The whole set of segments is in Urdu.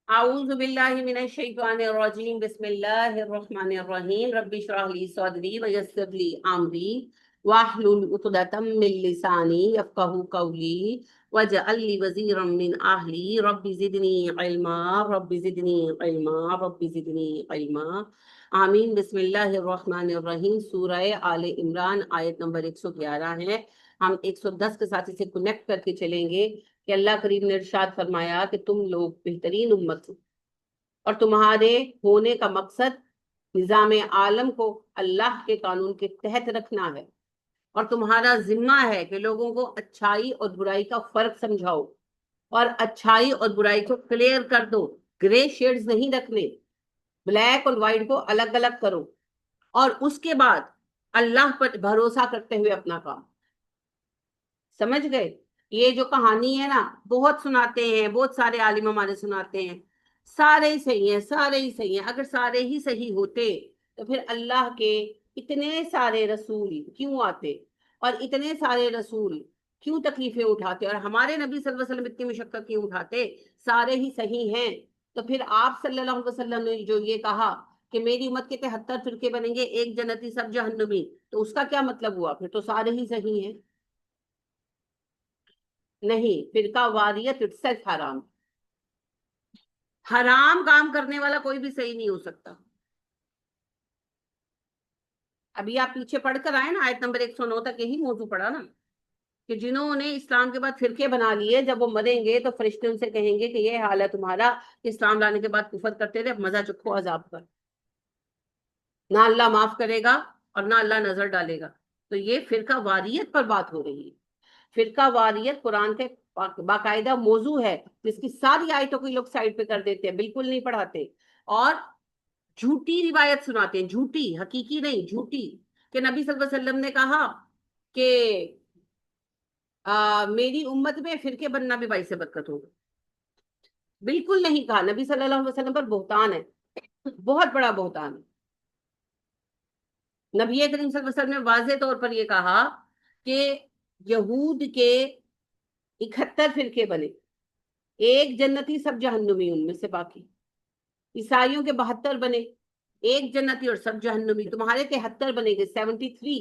اعوذ باللہ من الشیطان الرجیم بسم اللہ الرحمن الرحیم رب اشرح لی صدری ویسر لی امری واحلل عقدۃ من لسانی یفقهوا قولی واجعل لی وزیرا من اہلی رب زدنی علما رب زدنی علما رب زدنی علما آمین۔ بسم اللہ الرحمن الرحیم، سورہ آل عمران آیت نمبر 111 ہے۔ ہم 110 کے ساتھ اسے کنیکٹ کر کے چلیں گے کہ اللہ کریم نے ارشاد فرمایا کہ تم لوگ بہترین امت ہو اور تمہارے ہونے کا مقصد نظام عالم کو اللہ کے قانون کے تحت رکھنا ہے، اور تمہارا ذمہ ہے کہ لوگوں کو اچھائی اور برائی کا فرق سمجھاؤ اور اچھائی اور برائی کو کلیئر کر دو۔ گرے شیڈز نہیں رکھنے، بلیک اور وائٹ کو الگ الگ کرو، اور اس کے بعد اللہ پر بھروسہ کرتے ہوئے اپنا کام۔ سمجھ گئے؟ یہ جو کہانی ہے نا، بہت سناتے ہیں، بہت سارے عالم ہمارے سناتے ہیں، سارے ہی صحیح ہیں، سارے ہی صحیح ہیں۔ اگر سارے ہی صحیح ہوتے تو پھر اللہ کے اتنے سارے رسول کیوں آتے، اور اتنے سارے رسول کیوں تکلیفیں اٹھاتے، اور ہمارے نبی صلی اللہ علیہ وسلم اتنی مشقت کیوں اٹھاتے؟ سارے ہی صحیح ہیں تو پھر آپ صلی اللہ علیہ وسلم نے جو یہ کہا کہ میری امت کے 73 فرقے بنیں گے، ایک جنتی سب جہنمی، تو اس کا کیا مطلب ہوا؟ پھر تو سارے ہی صحیح ہیں؟ نہیں، فرقہ واریت اٹ سیلف حرام، حرام کام کرنے والا کوئی بھی صحیح نہیں ہو سکتا۔ ابھی آپ پیچھے پڑھ کر آئے نا، آیت نمبر 109 تک یہی موضوع پڑھا نا، کہ جنہوں نے اسلام کے بعد فرقے بنا لیے، جب وہ مریں گے تو فرشتے ان سے کہیں گے کہ یہ حال ہے تمہارا کہ اسلام لانے کے بعد کفر کرتے تھے، اب مزہ چکھو عذاب پر۔ نہ اللہ معاف کرے گا اور نہ اللہ نظر ڈالے گا۔ تو یہ فرقہ واریت پر بات ہو رہی ہے۔ فرقہ واریت قرآن کے باقاعدہ موضوع ہے، جس کی ساری آیتوں کو لوگ سائڈ پہ کر دیتے ہیں، بالکل نہیں پڑھاتے، اور جھوٹی روایت سناتے ہیں، جھوٹی، حقیقی نہیں، جھوٹی، کہ نبی صلی اللہ علیہ وسلم نے کہا کہ میری امت میں فرقے بننا بھی باعث برکت ہوگا۔ بالکل نہیں کہا، نبی صلی اللہ علیہ وسلم پر بہتان ہے، بہت بڑا بہتان ہے۔ نبی کریم صلی اللہ علیہ وسلم نے واضح طور پر یہ کہا کہ یہود کے 71 فرقے بنے، ایک جنتی سب جہنمی، ان میں سے باقی۔ عیسائیوں کے 72 بنے، ایک جنتی اور سب جہنمی۔ تمہارے 73 بنے گے، 73،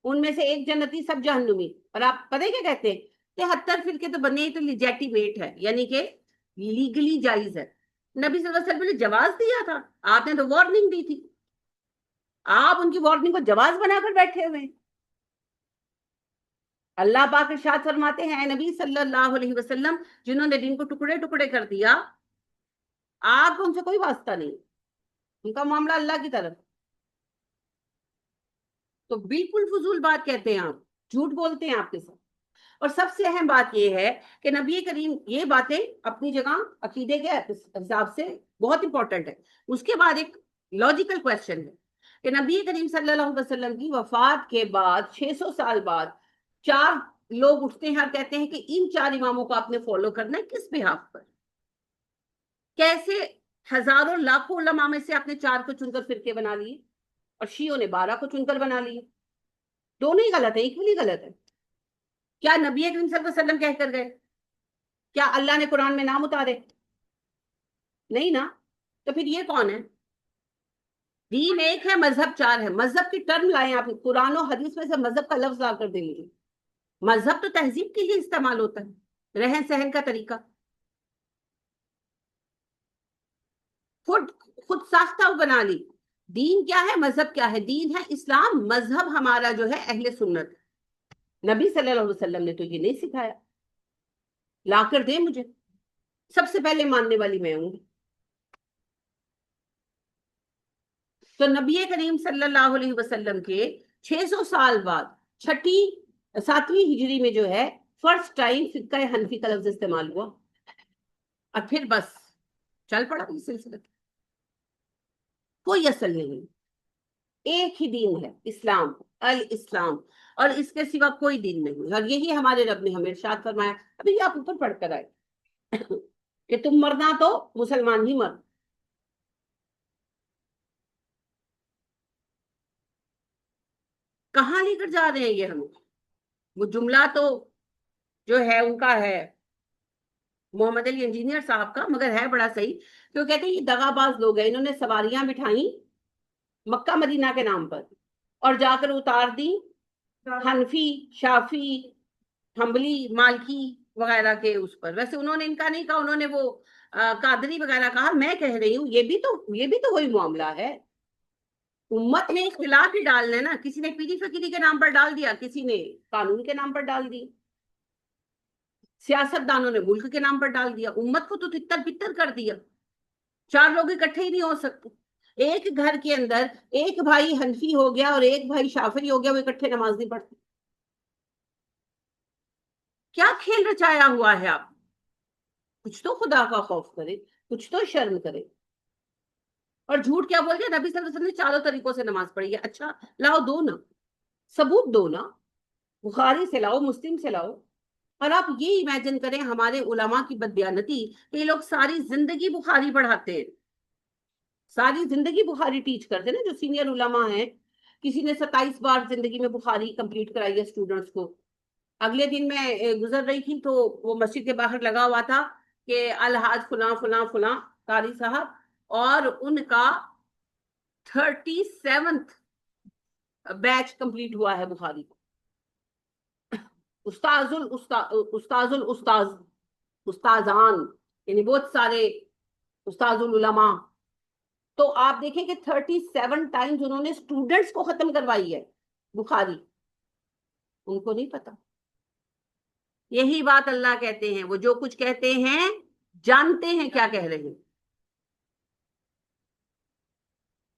ان میں سے ایک جنتی سب جہنمی۔ اور آپ پتہ کیا کہتے ہیں؟ 73 فرقے تو بنے ہی تو لیجیٹیمیٹ ہے، یعنی کہ لیگلی جائز ہے۔ نبی صلی اللہ علیہ وسلم نے جواز دیا تھا، آپ نے تو وارننگ دی تھی، آپ ان کی وارننگ کو جواز بنا کر بیٹھے ہوئے ہیں۔ اللہ پاک ارشاد فرماتے ہیں، اے نبی صلی اللہ علیہ وسلم، جنہوں نے دین کو ٹکڑے ٹکڑے کر دیا، آپ کو ان سے کوئی واسطہ نہیں، ان کا معاملہ اللہ کی طرف۔ تو بالکل فضول بات کہتے ہیں آپ، جھوٹ بولتے ہیں آپ کے ساتھ۔ اور سب سے اہم بات یہ ہے کہ نبی کریم، یہ باتیں اپنی جگہ عقیدے کے حساب سے بہت امپورٹنٹ ہے۔ اس کے بعد ایک لاجیکل کوشچن ہے کہ نبی کریم صلی اللہ علیہ وسلم کی وفات کے بعد 600 سال بعد 4 لوگ اٹھتے ہیں اور کہتے ہیں کہ ان 4 اماموں کو آپ نے فالو کرنا ہے، کس بہاف پر؟ کیسے ہزاروں لاکھوں علماء میں سے آپ نے 4 کو چن کر فرقے بنا لیے، اور شیعوں نے 12 کو چن کر بنا لیے؟ دونوں ہی غلط ہے، ایکولی غلط ہے۔ کیا نبی کریم صلی اللہ علیہ وسلم کہہ کر گئے؟ کیا اللہ نے قرآن میں نام اتارے؟ نہیں نا۔ تو پھر یہ کون ہے؟ دین ایک ہے، مذہب 4 ہے۔ مذہب کی ٹرم لائیں آپ، قرآن و حدیث میں سے مذہب کا لفظ لا کر دیں گے۔ مذہب تو تہذیب کے لیے استعمال ہوتا ہے، رہن سہن کا طریقہ، خود خود ساختہ بنا لی۔ دین کیا ہے، مذہب کیا ہے؟ دین ہے اسلام، مذہب ہمارا جو ہے اہل سنت۔ نبی صلی اللہ علیہ وسلم نے تو یہ نہیں سکھایا، لا کر دے مجھے، سب سے پہلے ماننے والی میں ہوں۔ تو نبی کریم صلی اللہ علیہ وسلم کے 600 سال بعد 7ویں ہجری میں جو ہے فرسٹ ٹائم فرقہ حنفی کا لفظ استعمال ہوا، اور پھر بس چل پڑا یہ سلسلہ۔ کوئی اصل نہیں، ایک ہی دین ہے اسلام، الاسلام، اور اس کے سوا کوئی دین نہیں۔ اور یہی ہمارے رب نے ہمیں ارشاد فرمایا، ابھی آپ اوپر پڑھ کر آئے کہ تم مرنا تو مسلمان ہی مر۔ کہاں لے کر جا رہے ہیں یہ ہمیں؟ وہ جملہ تو جو ہے ان کا ہے محمد علی انجینئر صاحب کا، مگر ہے بڑا صحیح. تو کہتے ہیں یہ دغا باز لوگ ہیں، انہوں نے سواریاں بٹھائیں مکہ مدینہ کے نام پر اور جا کر اتار دی حنفی، شافی، حنبلی، مالکی وغیرہ کے اس پر. ویسے انہوں نے ان کا نہیں کہا، انہوں نے وہ قادری وغیرہ کہا. میں کہہ رہی ہوں یہ بھی تو وہی معاملہ ہے. امت نے اختلاف ہی ڈالنا ہے نا. کسی نے پیری فقیری کے نام پر ڈال دیا، کسی نے قانون کے نام پر ڈال دی، سیاست دانوں نے ملک کے نام پر ڈال دیا. امت کو تو تتر بتر کر دیا. چار لوگ اکٹھے ہی نہیں ہو سکتے. ایک گھر کے اندر ایک بھائی حنفی ہو گیا اور ایک بھائی شافعی ہو گیا، وہ اکٹھے نماز نہیں پڑھتے. کیا کھیل رچایا ہوا ہے آپ؟ کچھ تو خدا کا خوف کرے، کچھ تو شرم کرے. اور جھوٹ کیا بول گیا نبی صلی اللہ علیہ وسلم نے چاروں طریقوں سے نماز پڑھی ہے. اچھا لاؤ، دو نا، ثبوت دو نا. بخاری سے لاؤ، مسلم سے لاؤ. اور آپ یہ امیجن کریں ہمارے علماء کی بددیانتی کہ یہ لوگ ساری زندگی بخاری پڑھاتے ہیں، ساری زندگی بخاری ٹیچ کرتے ہیں نا. جو سینئر علماء ہیں، کسی نے 27 بار زندگی میں بخاری کمپلیٹ کرائی ہے اسٹوڈنٹس کو. اگلے دن میں گزر رہی تھی تو وہ مسجد کے باہر لگا ہوا تھا کہ الحاج فلاں فلاں فلاں قاری صاحب، اور ان کا 37th بیچ کمپلیٹ ہوا ہے بخاری کو. استاذ الاستاذ، استاذان، یعنی بہت سارے استاذ العلماء. تو آپ دیکھیں کہ 37 ٹائمز انہوں نے اسٹوڈنٹس کو ختم کروائی ہے بخاری. ان کو نہیں پتا. یہی بات اللہ کہتے ہیں، وہ جو کچھ کہتے ہیں جانتے ہیں کیا کہہ رہے ہیں.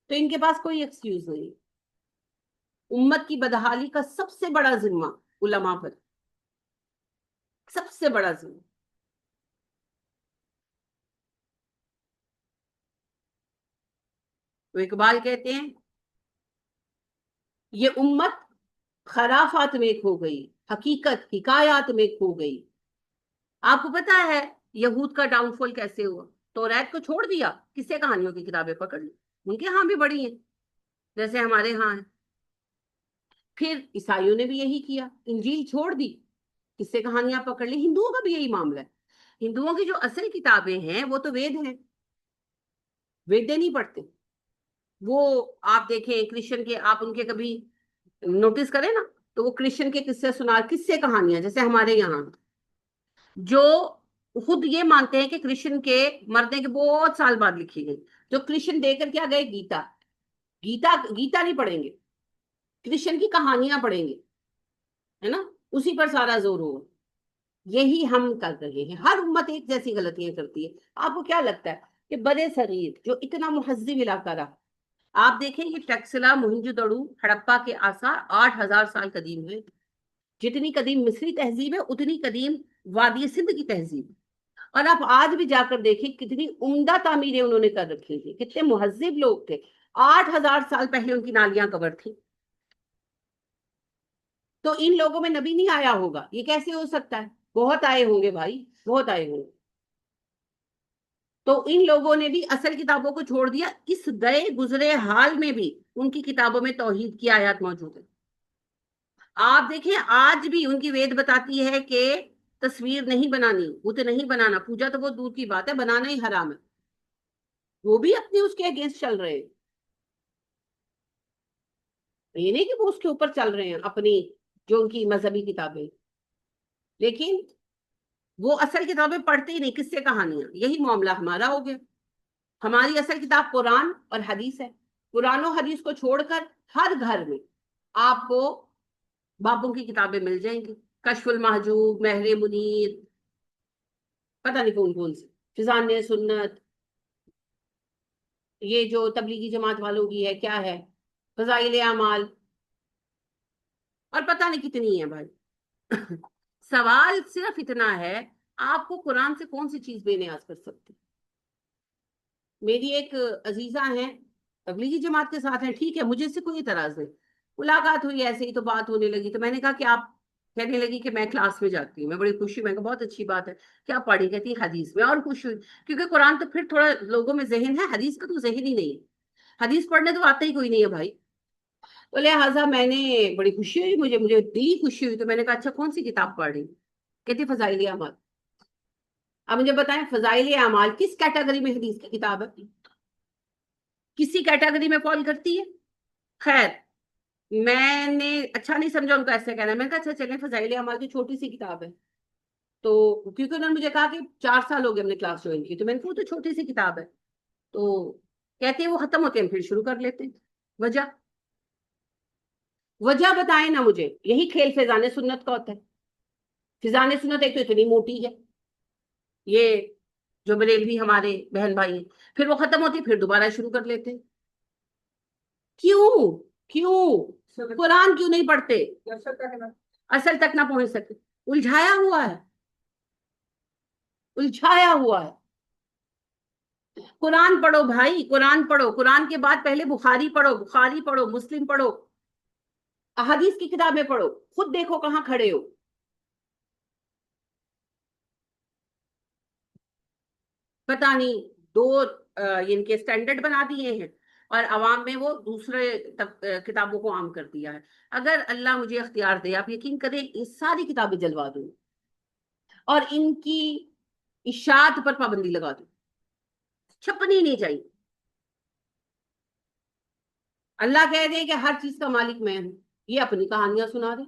تو ان کے پاس کوئی ایکسکیوز نہیں. امت کی بدحالی کا سب سے بڑا ذمہ علماء پر، سب سے بڑا ذمہ. تو اقبال کہتے ہیں یہ امت خرافات میں کھو گئی، حقیقت حکایات میں کھو گئی. آپ کو پتا ہے یہود کا ڈاؤن فال کیسے ہوا؟ توریت کو چھوڑ دیا، کس سے کہانیوں کی کتابیں پکڑ لی. ان کے ہاں بھی بڑی ہیں جیسے ہمارے ہاں ہیں. پھر عیسائیوں نے بھی یہی کیا، انجیل چھوڑ دی، کس سے کہانیاں پکڑ لی. ہندوؤں کا بھی یہی معاملہ ہے. ہندوؤں کی جو اصل کتابیں ہیں وہ تو وید ہیں، ویدے نہیں پڑھتے. وہ آپ دیکھیں کرسچن کے، آپ ان کے کبھی نوٹس کریں نا تو وہ کرسچن کے قصے سنا، کس سے کہانیاں جیسے ہمارے یہاں جو خود یہ مانتے ہیں کہ کرسچن کے مرنے کے بہت سال بعد لکھی گئی. جو کرسچن دے کر کیا گئے گیتا، گیتا گیتا نہیں پڑھیں گے، کرسچن کی کہانیاں پڑھیں گے، ہے نا. اسی پر سارا زور ہوگا. یہی ہم کر رہے ہیں. ہر امت ایک جیسی غلطیاں کرتی ہے. آپ کو کیا لگتا ہے کہ برے صغیر جو اتنا مہذب علاقہ رہا، آپ دیکھیں یہ ٹیکسلا، موہنجو دڑو، ہڑپا کے آثار 8,000 سال قدیم ہے. جتنی قدیم مصری تہذیب ہے اتنی قدیم وادی سندھ کی تہذیب. اور آپ آج بھی جا کر دیکھیں کتنی عمدہ تعمیریں انہوں نے کر رکھی تھی، کتنے مہذب لوگ تھے. 8,000 سال پہلے ان کی نالیاں کور تھی. تو ان لوگوں میں نبی نہیں آیا ہوگا، یہ کیسے ہو سکتا ہے؟ بہت آئے ہوں گے بھائی، بہت آئے ہوں گے. تو ان لوگوں نے بھی اصل کتابوں کو چھوڑ دیا. اس گئے گزرے حال میں بھی ان کی کتابوں میں توحید کی آیات موجود ہے. آپ دیکھیں آج بھی ان کی وید بتاتی ہے کہ تصویر نہیں بنانی، بت نہیں بنانا، پوجا تو بہت دور کی بات ہے، بنانا ہی حرام ہے. وہ بھی اپنے اس کے اگینسٹ چل رہے ہیں. یہ نہیں کہ وہ اس کے اوپر چل رہے ہیں اپنی جو ان کی مذہبی کتابیں، لیکن وہ اصل کتابیں پڑھتے ہی نہیں، کس سے کہانیاں. یہی معاملہ ہمارا ہو گیا. ہماری اصل کتاب قرآن اور حدیث ہے. قرآن و حدیث کو چھوڑ کر ہر گھر میں آپ کو بابوں کی کتابیں مل جائیں گی. کشف المحجوب، مہر منیر، پتہ نہیں کون کون سے، فضان سنت، یہ جو تبلیغی جماعت والوں کی ہے کیا ہے، فضائل اعمال، اور پتہ نہیں کتنی ہے بھائی. سوال صرف اتنا ہے، آپ کو قرآن سے کون سی چیز بے نیاز کر سکتے؟ میری ایک عزیزہ ہیں تبلیغی جماعت کے ساتھ ہیں، ٹھیک ہے، مجھے اس سے کوئی اعتراض نہیں. ملاقات ہوئی ایسے ہی تو بات ہونے لگی تو میں نے کہا کہ آپ، کہنے لگی کہ میں کلاس میں جاتی ہوں. میں بڑی خوشی، میں کہا بہت اچھی بات ہے، کیا پڑھی؟ کہتی حدیث. میں اور خوش ہوئی کیونکہ قرآن تو پھر تھوڑا لوگوں میں ذہن ہے، حدیث کا تو ذہن ہی نہیں ہے. حدیث پڑھنے تو آتا ہی کوئی نہیں ہے بھائی. تو لہٰذا میں نے بڑی خوشی ہوئی، مجھے دلی خوشی ہوئی. تو میں نے کہا اچھا کون سی کتاب پڑھ رہی؟ کہتی فضائل اعمال. اب مجھے بتائیں فضائل اعمال کس کیٹیگری میں حدیث کی کتاب ہے؟ کسی کیٹیگری میں فال کرتی ہے؟ خیر، میں نے اچھا نہیں سمجھا ان کو ایسے کہنا، میں نے کہا اچھا چلیں فضائل اعمال کی چھوٹی سی کتاب ہے، تو کیونکہ انہوں نے مجھے کہا کہ 4 سال ہو گئے ہم نے کلاس جوائن کی، تو میں نے کہا وہ تو چھوٹی سی کتاب ہے، تو کہتے ہیں وہ ختم ہوتے ہیں پھر شروع کر لیتے ہیں۔ وجہ وجہ بتائیں نا مجھے، یہی کھیل فیضان سنت کا ہوتا ہے۔ فیضان سنت ایک تو اتنی موٹی ہے، یہ جو بریلوی ہمارے بہن بھائی ہیں، پھر وہ ختم ہوتی پھر دوبارہ شروع کر لیتے ہیں۔ کیوں؟ کیوں قرآن کیوں نہیں پڑھتے؟ اصل تک نہ پہنچ سکتے، الجھایا ہوا ہے، الجھایا ہوا ہے۔ قرآن پڑھو بھائی، قرآن پڑھو، قرآن کے بعد پہلے بخاری پڑھو، بخاری پڑھو، مسلم پڑھو، احادیث کی کتابیں پڑھو، خود دیکھو کہاں کھڑے ہو۔ پتہ نہیں دو ان کے سٹینڈرڈ بنا دیے ہیں اور عوام میں وہ دوسرے کتابوں کو عام کر دیا ہے۔ اگر اللہ مجھے اختیار دے، آپ یقین کریں یہ ساری کتابیں جلوا دوں اور ان کی اشاعت پر پابندی لگا دوں، چھپنی نہیں چاہیے۔ اللہ کہہ دے کہ ہر چیز کا مالک میں ہوں، یہ اپنی کہانیاں سنا دے۔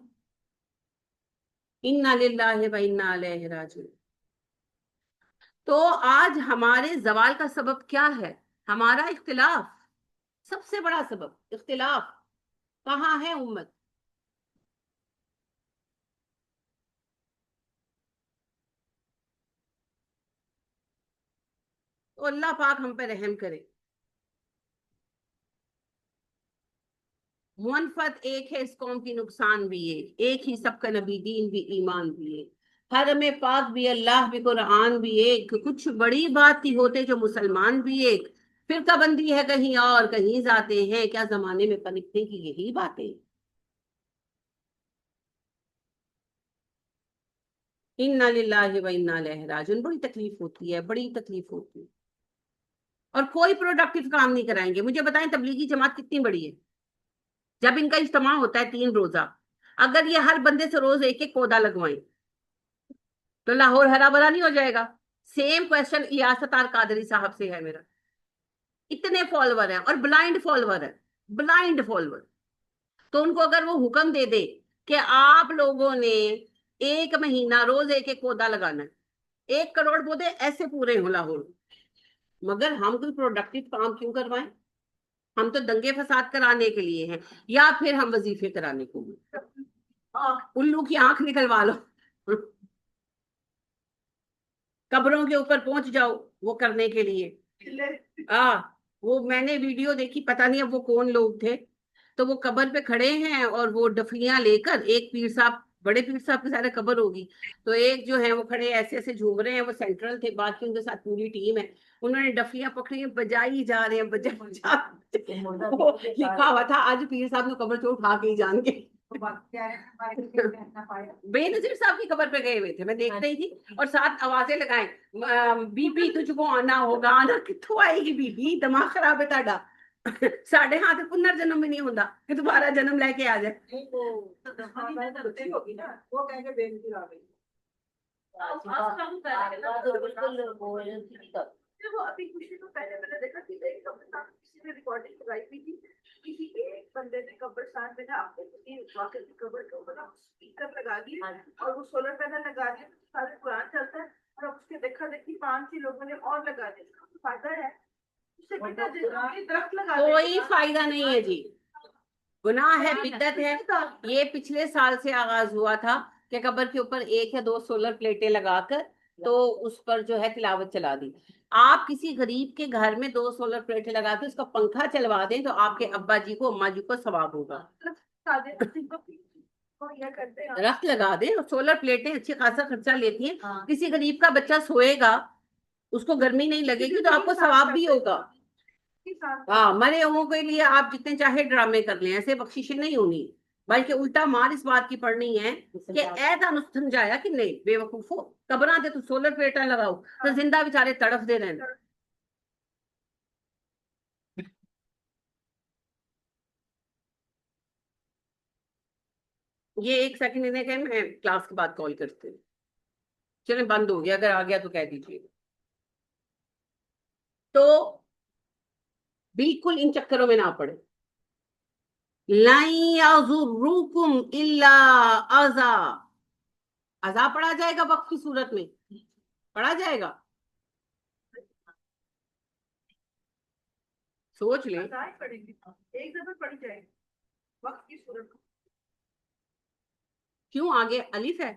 انا للہ و انا الیہ راجعون۔ تو آج ہمارے زوال کا سبب کیا ہے؟ ہمارا اختلاف، سب سے بڑا سبب اختلاف۔ کہاں ہے امت؟ تو اللہ پاک ہم پہ رحم کرے۔ منفت ایک ہے اس قوم کی، نقصان بھی ایک ہی، سب کا نبی دین بھی ایمان بھی ایک، حرم پاک بھی اللہ بھی قرآن بھی ایک، کچھ بڑی بات تھی ہوتے جو مسلمان بھی ایک، فرقہ بندی ہے کہیں اور کہیں جاتے ہیں، کیا زمانے میں پنپنے کی یہی باتیں۔ انا للہ و انا الیہ راجعون۔ بڑی تکلیف ہوتی ہے، بڑی تکلیف ہوتی ہے، اور کوئی پروڈکٹیو کام نہیں کرائیں گے۔ مجھے بتائیں تبلیغی جماعت کتنی بڑی ہے؟ جب ان کا اجتماع ہوتا ہے 3 روزہ، اگر یہ ہر بندے سے روز ایک ایک پودا لگوائیں تو لاہور ہرا بھرا نہیں ہو جائے گا؟ سیم کوشچن ایاست آر قادری صاحب سے ہے میرا۔ اتنے فالوور ہیں اور بلائنڈ فالوور ہے، بلائنڈ فالوور۔ تو ان کو اگر وہ حکم دے دے کہ آپ لوگوں نے 1 مہینہ روز ایک ایک پودا لگانا ہے، 1 کروڑ پودے ایسے پورے ہوں لاہور، مگر ہم کوئی پروڈکٹیو کام کیوں کروائیں؟ ہم تو دنگے فساد کرانے کے لیے ہیں، یا پھر ہم وظیفے کرانے کو ہیں۔ الو کی آنکھ نکلوا لو، قبروں کے اوپر پہنچ جاؤ وہ کرنے کے لیے۔ وہ میں نے ویڈیو دیکھی، پتہ نہیں اب وہ کون لوگ تھے، تو وہ قبر پہ کھڑے ہیں اور وہ ڈفلیاں لے کر، ایک پیر صاحب، بڑے پیر صاحب کی سارے قبر ہوگی، تو ایک جو ہے وہ کھڑے ایسے ایسے جھوم رہے ہیں، وہ سینٹرل تھے، باقی ان کے ساتھ پوری ٹیم ہے، انہوں نے ڈفلیاں پکڑی ہیں، بجائی جا رہے ہیں، لکھا ہوا تھا آج پیر صاحب نے قبر سے اٹھا کے ہی جان کے۔ بے نظیر صاحب کی قبر پہ گئے ہوئے تھے، میں دیکھ رہی تھی، اور ساتھ آوازیں لگائیں، بی پی تجھ کو آنا ہوگا، آنا کتوں آئے گی بی پی، دماغ خراب ہے تہاڈا، ساڈے ہاں تے پنر جنم بھی نہیں ہوندا کہ دوبارہ جنم لے کے آ جائے۔ ابھی کچھ دنوں پہلے میں نے دیکھا کہ کسی نے ریکارڈنگ لگائی ہوئی تھی، کسی ایک بندے نے قبرستان میں نا اپنے کسی واقعے کی قبر کے اوپر اسپیکر لگا دیے اور وہ سولر پینل لگا دیے، سارے قرآن چلتا ہے، اور اب اس کے دیکھا دیکھی 5 لوگوں نے اور لگا دیا۔ فائدہ ہے اس سے، بیٹا درخت لگا، کوئی فائدہ نہیں ہے جی، گناہ ہے، بدعت ہے۔ یہ پچھلے سال سے آغاز ہوا تھا کہ قبر کے اوپر 1 یا 2 سولر پلیٹیں لگا کر تو اس پر جو ہے تلاوت چلا دی۔ آپ کسی غریب کے گھر میں 2 سولر پلیٹیں لگا کے اس کا پنکھا چلوا دیں تو آپ کے ابا جی کو، اما جی کو ثواب ہوگا۔ درخت لگا دیں، سولر پلیٹیں اچھی خاصا خرچہ لیتی ہیں، کسی غریب کا بچہ سوئے گا، اس کو گرمی نہیں لگے گی تو آپ کو ثواب بھی ہوگا۔ ہاں، مرے ہوں کے لیے آپ جتنے چاہے ڈرامے کر لیں، ایسے بخششیں نہیں ہونی، بلکہ الٹا مار اس بات کی پڑنی ہے کہ اے تانوں سمجھایا کہ نہیں بے وقوفو، قبراں تے تو سولر پلیٹاں لگاؤ تو زندہ بیچارے تڑف دے رہے ہیں۔ یہ 1 سیکنڈ انہیں کہ میں کلاس کے بعد کال کرتی ہوں۔ چلیں بند ہو گیا، اگر آ گیا تو کہہ دیجیے. تو بالکل ان چکروں میں نہ پڑے. لَن يَضُرُّكُمْ إِلَّا أَذًى، اذا پڑھا جائے گا وقت کی صورت میں، پڑھا جائے گا. سوچ لیں. ایک دفعہ پڑھی جائے گی وقت کی صورت میں. کیوں آگے الف ہے؟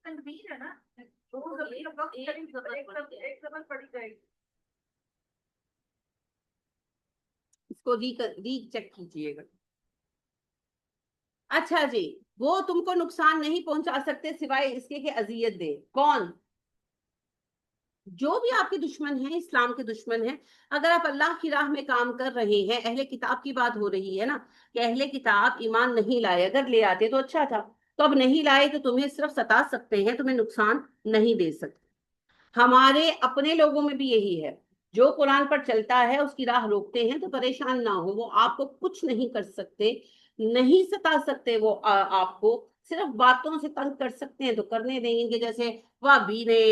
تنوین ہے نا، ایک زبر پڑھی جائے گی. اس کو ری چیک کیجئے گا. اچھا جی، وہ تم کو نقصان نہیں پہنچا سکتے سوائے اس کے کہ اذیت دے. کون؟ جو بھی آپ کے دشمن ہیں، اسلام کے دشمن ہیں. اگر آپ اللہ کی راہ میں کام کر رہے ہیں، اہل کتاب کی بات ہو رہی ہے نا، کہ اہل کتاب ایمان نہیں لائے، اگر لے آتے تو اچھا تھا. تو اب نہیں لائے تو تمہیں صرف ستا سکتے ہیں، تمہیں نقصان نہیں دے سکتے. ہمارے اپنے لوگوں میں بھی یہی ہے. جو قرآن پر چلتا ہے اس کی راہ روکتے ہیں تو پریشان نہ ہو، وہ آپ کو کچھ نہیں کر سکتے، نہیں ستا سکتے. وہ آپ کو صرف باتوں سے تنگ کر سکتے ہیں تو کرنے دیں گے. جیسے وابی نے،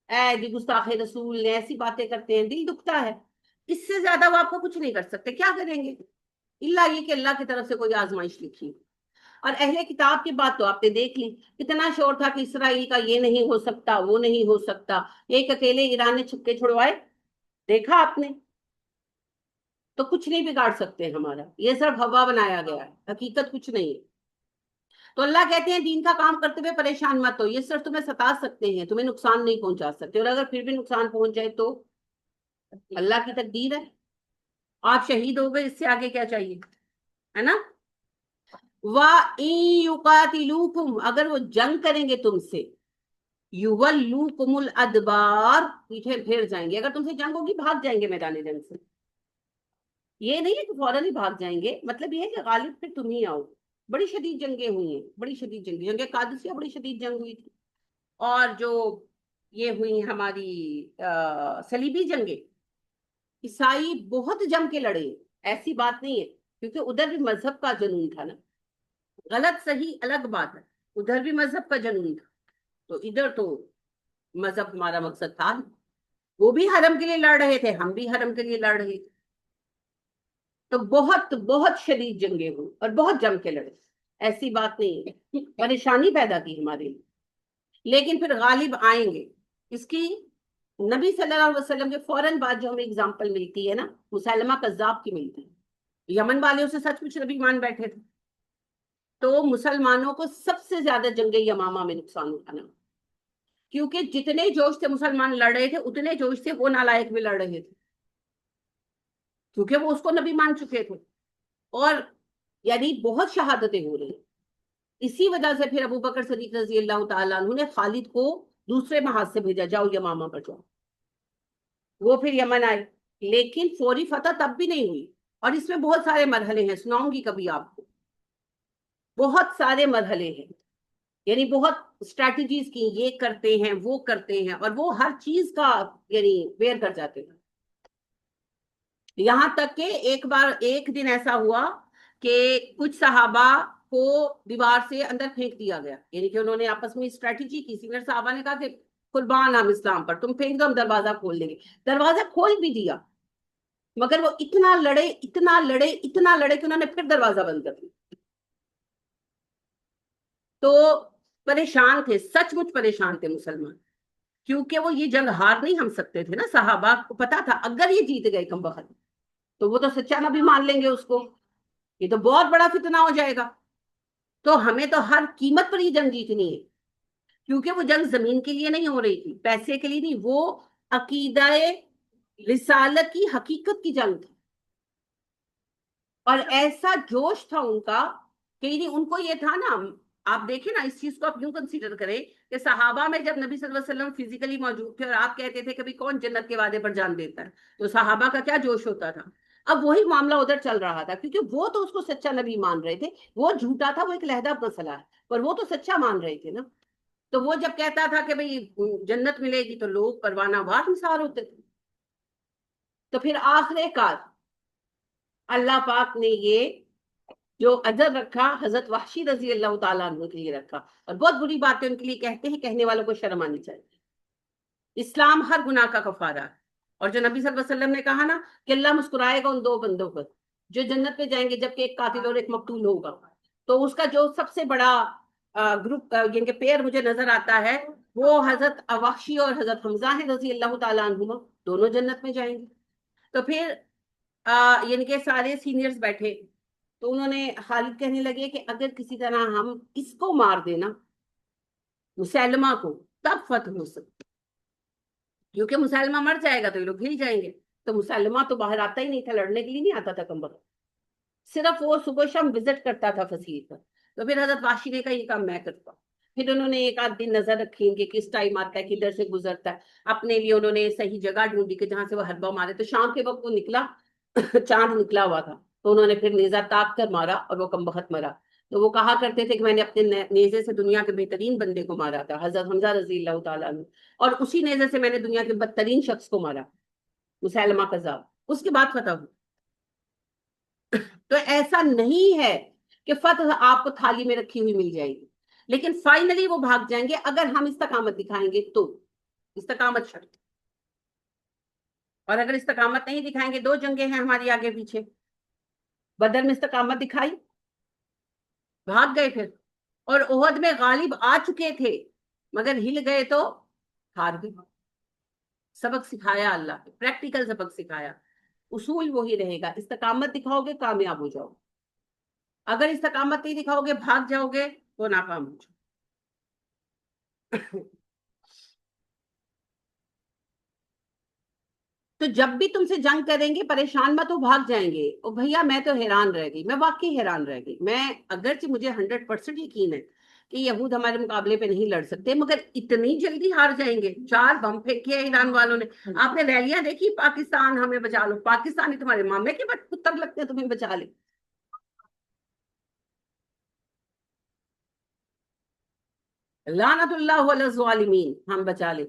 اے جی گستاخ رسول نے، ایسی باتیں کرتے ہیں، دل دکھتا ہے. اس سے زیادہ وہ آپ کو کچھ نہیں کر سکتے. کیا کریں گے؟ اللہ یہ کہ اللہ کی طرف سے کوئی آزمائش لکھی. اور اہل کتاب کی بات تو آپ نے دیکھ لی، کتنا شور تھا کہ اسرائیل کا یہ نہیں ہو سکتا، وہ نہیں ہو سکتا. ایک اکیلے ایران نے چھکے چھڑوائے، دیکھا آپ نے. تو کچھ نہیں بگاڑ سکتے ہمارا، یہ سب ہوا بنایا گیا ہے، حقیقت کچھ نہیں ہے. تو اللہ کہتے ہیں دین کا کام کرتے ہوئے پریشان مت ہو، یہ صرف تمہیں ستا سکتے ہیں، تمہیں نقصان نہیں پہنچا سکتے. اور اگر پھر بھی نقصان پہنچ جائے تو اللہ کی تقدیر ہے. آپ شہید ہو گئے، اس سے آگے کیا چاہیے، ہے نا. وَإِن يُقَاتِلُوكُمْ، اگر وہ جنگ کریں گے تم سے، يُوَلُّوكُمُ الْأَدْبَارَ، پیچھے پھر جائیں گے. اگر تم سے جنگ ہوگی بھاگ جائیں گے میدان جنگ سے. یہ نہیں ہے کہ فوراً ہی بھاگ جائیں گے، مطلب یہ ہے کہ غالب پھر تم ہی آؤ. بڑی شدید جنگیں ہوئی ہیں، بڑی شدید جنگ، جنگ قادسیہ بڑی شدید جنگ ہوئی تھی. اور جو یہ ہوئی ہماری صلیبی جنگیں، عیسائی بہت جم کے لڑے، ایسی بات نہیں ہے. کیونکہ ادھر بھی مذہب کا جنون تھا نا، غلط صحیح الگ بات ہے، ادھر بھی مذہب کا جنون تھا. تو ادھر تو مذہب ہمارا مقصد تھا. وہ بھی حرم کے لیے لڑ رہے تھے، ہم بھی حرم کے لیے لڑ رہے تھے. تو بہت بہت شدید جنگیں ہوئی اور بہت جم کے لڑے، ایسی بات نہیں ہے. پریشانی پیدا کی ہمارے لیے، لیکن پھر غالب آئیں گے. اس کی نبی صلی اللہ علیہ وسلم کے فوراً بعد جو ہمیں اگزامپل ملتی ہے نا، مسلمہ کذاب کی ملتی ہے. یمن والوں سے سچ مچ نبی مان بیٹھے تھے. تو مسلمانوں کو سب سے زیادہ جنگ یمامہ میں نقصان اٹھانا، کیونکہ جتنے جوش سے مسلمان لڑ رہے تھے اتنے جوش سے وہ نالائق بھی لڑ رہے تھے، کیونکہ وہ اس کو نبی مان چکے تھے. اور یعنی بہت شہادتیں ہو رہی ہیں. اسی وجہ سے پھر ابو بکر صدیق رضی اللہ تعالیٰ عنہ نے خالد کو دوسرے محاذ سے بھیجا، جاؤ یمامہ پر جاؤ. وہ پھر یمن آئے، لیکن فوری فتح تب بھی نہیں ہوئی. اور اس میں بہت سارے مرحلے ہیں، سناؤں گی کبھی آپ کو. بہت سارے مرحلے ہیں، یعنی بہت اسٹریٹجیز کی، یہ کرتے ہیں وہ کرتے ہیں، اور وہ ہر چیز کا یعنی ویئر کر جاتے ہیں. یہاں تک کہ ایک بار ایک دن ایسا ہوا کہ کچھ صحابہ کو دیوار سے اندر پھینک دیا گیا، یعنی کہ انہوں نے آپس میں اسٹریٹجی کی. سینئر صحابہ نے کہا کہ قربان ہم اسلام پر، تم پھینک دو ہم دروازہ کھول دیں گے. دروازہ کھول بھی دیا، مگر وہ اتنا لڑے اتنا لڑے اتنا لڑے کہ انہوں نے پھر دروازہ بند کر دیا. تو پریشان تھے، سچ مچ پریشان تھے مسلمان، کیونکہ وہ یہ جنگ ہار نہیں ہم سکتے تھے نا. صحابہ کو پتا تھا اگر یہ جیت گئے کم وقت تو وہ تو سچا نبی مان لیں گے اس کو، یہ تو بہت بڑا فتنہ ہو جائے گا. تو ہمیں تو ہر قیمت پر یہ جنگ جیتنی ہے، کیونکہ وہ جنگ زمین کے لیے نہیں ہو رہی تھی، پیسے کے لیے نہیں، وہ عقیدہ رسالت کی حقیقت کی جنگ تھی. اور ایسا جوش تھا ان کا کہ ان کو یہ تھا نا، آپ دیکھیں نا اس چیز کو، آپ یوں کنسیڈر کریں کہ صحابہ میں جب نبی صلی اللہ علیہ وسلم فزیکلی موجود تھے اور آپ کہتے تھے کہ کون جنت کے وعدے پر جان دیتا ہے، تو صحابہ کا کیا جوش ہوتا تھا. اب وہی معاملہ ادھر چل رہا تھا، کیونکہ وہ تو اس کو سچا نبی مان رہے تھے، وہ جھوٹا تھا، وہ ایک لہدہ مسئلہ ہے، پر وہ تو سچا مان رہے تھے نا. تو وہ جب کہتا تھا کہ بھئی جنت ملے گی تو لوگ پروانہ وار انصار ہوتے تھے. تو پھر آخر کار اللہ پاک نے یہ جو اجر رکھا حضرت وحشی رضی اللہ تعالیٰ عنہ کے لیے رکھا، اور بہت بری باتیں ان کے لیے کہتے ہیں، کہنے والوں کو شرم آنی چاہیے۔ اسلام ہر گناہ کا کفارہ ہے، اور جو نبی صلی اللہ علیہ وسلم نے کہا نا کہ اللہ مسکرائے گا ان دو بندوں پر جو جنت میں جائیں گے جبکہ ایک قاتل اور ایک مقتول ہوگا، تو اس کا جو سب سے بڑا گروپ یعنی کہ پیر مجھے نظر آتا ہے وہ حضرت وحشی اور حضرت حمزہ ہیں رضی اللہ تعالیٰ عنہما، دونوں جنت میں جائیں گے۔ تو پھر یعنی کہ سارے سینئرز بیٹھے، تو انہوں نے خالد کہنے لگے کہ اگر کسی طرح ہم اس کو مار دینا مسلمہ کو تب فتح ہو سکتی، کیونکہ مسلمہ مر جائے گا تو یہ لوگ گر جائیں گے۔ تو مسلمہ تو باہر آتا ہی نہیں تھا، لڑنے کے لیے نہیں آتا تھا کمبخت، صرف وہ صبح شام وزٹ کرتا تھا فصیل پر۔ تو پھر حضرت واشی نے کہا یہ کام میں کرتا ہوں۔ پھر انہوں نے ایک آدھ دن نظر رکھی کہ کس ٹائم آتا ہے، کدھر سے گزرتا ہے، اپنے لیے انہوں نے صحیح جگہ ڈھونڈی کہ جہاں سے وہ حربہ مارے۔ تو شام کے وقت وہ نکلا، چاند نکلا ہوا تھا، تو انہوں نے پھر نیزہ تاک کر مارا اور وہ کمبخت مرا۔ تو وہ کہا کرتے تھے کہ میں نے اپنے نیزے سے دنیا کے بہترین بندے کو مارا تھا، حضرت حمزہ رضی اللہ تعالیٰ عنہ، اور اسی نیزے سے میں نے دنیا کے بدترین شخص کو مارا، مسلمہ کذاب۔ اس کے بعد فتح ہوئی۔ تو ایسا نہیں ہے کہ فتح آپ کو تھالی میں رکھی ہوئی مل جائے گی، لیکن فائنلی وہ بھاگ جائیں گے اگر ہم استقامت دکھائیں گے تو۔ استقامت شرط، اور اگر استقامت نہیں دکھائیں گے، دو جنگیں ہیں ہماری آگے پیچھے، بدر میں استقامت دکھائی، بھاگ گئے پھر، اور احد میں غالب آ چکے تھے مگر ہل گئے تو ہار گئے۔ سبق سکھایا اللہ نے، پریکٹیکل سبق سکھایا۔ اصول وہی رہے گا، استقامت دکھاؤ گے کامیاب ہو جاؤ، اگر استقامت نہیں دکھاؤ گے بھاگ جاؤ گے تو ناکام ہو جاؤ۔ تو جب بھی تم سے جنگ کریں گے پریشان مت ہو، بھاگ جائیں گے۔ اور بھیا میں تو حیران رہ گئی، میں واقعی حیران رہ گئی۔ میں اگرچہ مجھے 100% یقین ہے کہ یہود ہمارے مقابلے پہ نہیں لڑ سکتے، مگر اتنی جلدی ہار جائیں گے؟ 4 بم پھینکے ایران والوں نے۔ آپ نے ریلیاں دیکھی، پاکستان ہمیں بچا لو، پاکستانی تمہارے مامے کے پتر لگتے ہیں تمہیں بچا لے۔ لعنت اللہ علی الظالمین، ہم بچا لے۔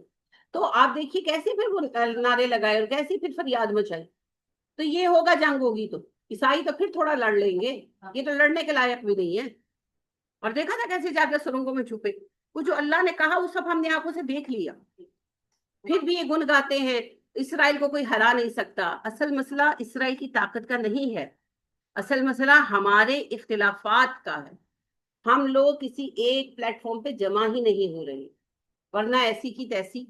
تو آپ دیکھیے کیسے پھر وہ نعرے لگائے اور کیسے پھر فریاد مچائی۔ تو یہ ہوگا، جنگ ہوگی تو عیسائی تو پھر تھوڑا لڑ لیں گے، یہ تو لڑنے کے لائق بھی نہیں ہے۔ اور دیکھا تھا کیسے جا کے سرنگوں میں چھپے، وہ جو اللہ نے کہا وہ سب ہم نے آنکھوں سے دیکھ لیا، پھر بھی یہ گن گاتے ہیں اسرائیل کو کوئی ہرا نہیں سکتا۔ اصل مسئلہ اسرائیل کی طاقت کا نہیں ہے، اصل مسئلہ ہمارے اختلافات کا ہے۔ ہم لوگ کسی ایک پلیٹ فارم پہ جمع ہی نہیں ہو رہے، ورنہ ایسی کی تیسی۔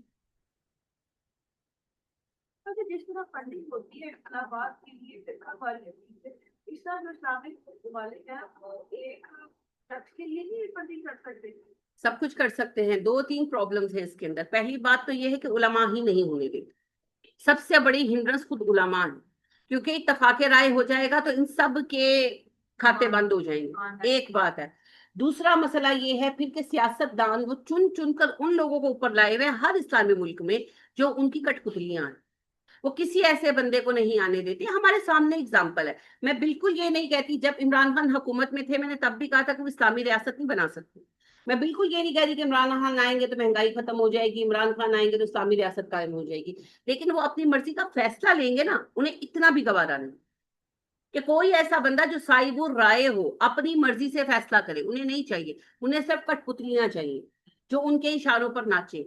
جس طرح فنڈنگ ہوتی ہے اختلافات کے لیے فرقہ واریت، اس طرح اسلامک والے کیا ایک شخص کے لیے نہیں فنڈنگ کر سکتے؟ سب کچھ کر سکتے ہیں۔ 2-3 پرابلمز ہیں اس کے اندر۔ پہلی بات تو یہ ہے کہ علماء ہی نہیں ہونے دیتے، سب سے بڑی ہنڈرنس خود علماء ہے، کیونکہ اتفاق رائے ہو جائے گا تو ان سب کے کھاتے بند ہو جائیں گے، ایک بات ہے۔ دوسرا مسئلہ یہ ہے پھر کہ سیاست دان وہ چن چن کر ان لوگوں کو اوپر لائے ہوئے ہر اسلامی ملک میں جو ان کی کٹ پتلیاں ہیں، وہ کسی ایسے بندے کو نہیں آنے دیتے۔ ہمارے سامنے اگزامپل ہے۔ میں بالکل یہ نہیں کہتی، جب عمران خان حکومت میں تھے میں نے تب بھی کہا تھا کہ وہ اسلامی ریاست نہیں بنا سکتے۔ میں بالکل یہ نہیں کہہ رہی کہ عمران خان آئیں گے تو مہنگائی ختم ہو جائے گی، عمران خان آئیں گے تو اسلامی ریاست قائم ہو جائے گی، لیکن وہ اپنی مرضی کا فیصلہ لیں گے نا، انہیں اتنا بھی گوارا نہیں کہ کوئی ایسا بندہ جو صاحب رائے ہو اپنی مرضی سے فیصلہ کرے، انہیں نہیں چاہیے۔ انہیں صرف کٹ پتلیاں چاہیے جو ان کے اشاروں پر ناچے۔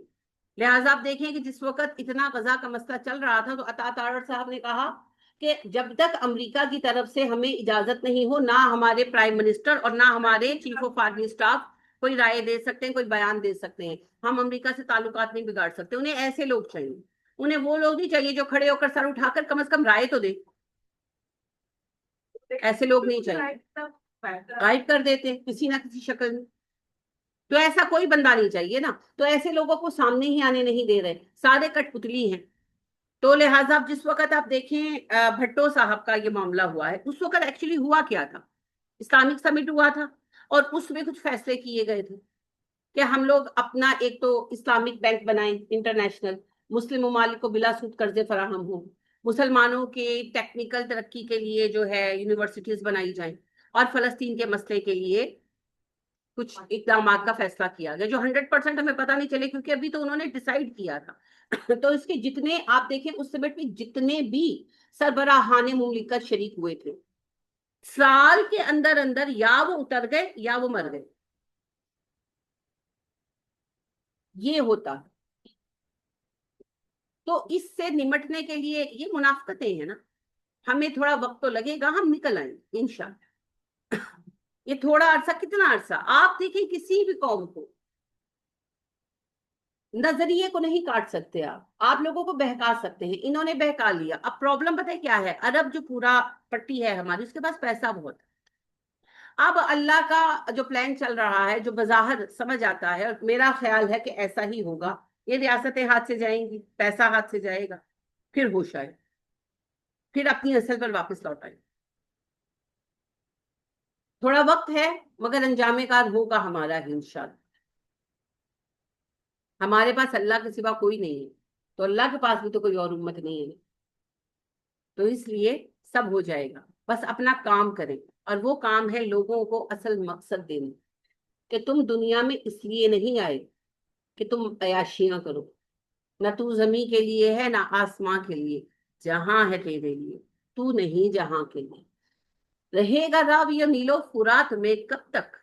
لہٰذا آپ دیکھیں کہ جس وقت اتنا غزہ کا مسئلہ چل رہا تھا تو عطا تارڑ صاحب نے کہا کہ جب تک امریکہ کی طرف سے ہمیں اجازت نہیں ہو، نہ ہمارے پرائم منسٹر اور نہ ہمارے چیف آف آرمی اسٹاف کوئی رائے دے سکتے ہیں، کوئی بیان دے سکتے ہیں، ہم امریکہ سے تعلقات نہیں بگاڑ سکتے۔ انہیں ایسے لوگ چاہیے، انہیں وہ لوگ نہیں چاہیے جو کھڑے ہو کر سر اٹھا کر کم از کم رائے تو دے۔ ایسے لوگ نہیں چاہیے، غائب کر دیتے کسی نہ کسی شکل میں۔ تو ایسا کوئی بندہ نہیں چاہیے نا، تو ایسے لوگوں کو سامنے ہی آنے نہیں دے رہے، سارے کٹ پتلی ہیں۔ تو لہٰذا جس وقت آپ دیکھیں بھٹو صاحب کا یہ معاملہ ہوا ہے، اس وقت ایکچولی ہوا کیا تھا؟ اسلامک سمٹ ہوا تھا اور اس میں کچھ فیصلے کیے گئے تھے کہ ہم لوگ اپنا ایک تو اسلامک بینک بنائیں انٹرنیشنل، مسلم ممالک کو بلا سود قرضے فراہم ہوں، مسلمانوں کے ٹیکنیکل ترقی کے لیے جو ہے یونیورسٹیز بنائی جائیں، اور فلسطین کے مسئلے کے لیے کچھ اقدامات کا فیصلہ کیا گیا جو 100% ہمیں پتہ نہیں چلے، کیونکہ ابھی تو انہوں نے ڈیسائیڈ کیا تھا۔ تو اس کے جتنے آپ دیکھیں اس سمٹ میں جتنے بھی سربراہان مملکت شریک ہوئے تھے، سال کے اندر اندر یا وہ اتر گئے یا وہ مر گئے، یہ ہوتا ہے۔ تو اس سے نمٹنے کے لیے یہ منافقتیں ہیں نا، ہمیں تھوڑا وقت تو لگے گا، ہم نکل آئیں گے انشاءاللہ۔ یہ تھوڑا عرصہ، کتنا عرصہ؟ آپ دیکھیں کسی بھی قوم کو نظریے کو نہیں کاٹ سکتے، آپ لوگوں کو بہکا سکتے ہیں، انہوں نے بہکا لیا۔ اب پرابلم پتہ ہے کیا ہے؟ عرب جو پورا پٹی ہے ہماری، اس کے پاس پیسہ بہت ہے۔ اب اللہ کا جو پلان چل رہا ہے، جو بظاہر سمجھ آتا ہے، اور میرا خیال ہے کہ ایسا ہی ہوگا، یہ ریاستیں ہاتھ سے جائیں گی، پیسہ ہاتھ سے جائے گا، پھر ہوش آئے، پھر اپنی اصل پر واپس لوٹ آئے۔ تھوڑا وقت ہے، مگر انجام کار ہوگا ہمارا ہی انشاءاللہ۔ ہمارے پاس اللہ کے سوا کوئی نہیں ہے، تو اللہ کے پاس بھی تو کوئی اور امت نہیں ہے، تو اس لیے سب ہو جائے گا، بس اپنا کام کریں، اور وہ کام ہے لوگوں کو اصل مقصد دینا، کہ تم دنیا میں اس لیے نہیں آئے کہ تم عیاشیاں کرو، نہ تو زمین کے لیے ہے نہ آسماں کے لیے، جہاں ہے تیرے لیے، تو نہیں جہاں کے لیے۔ رہے گا راوی و نیلو فرات میں کب تک؟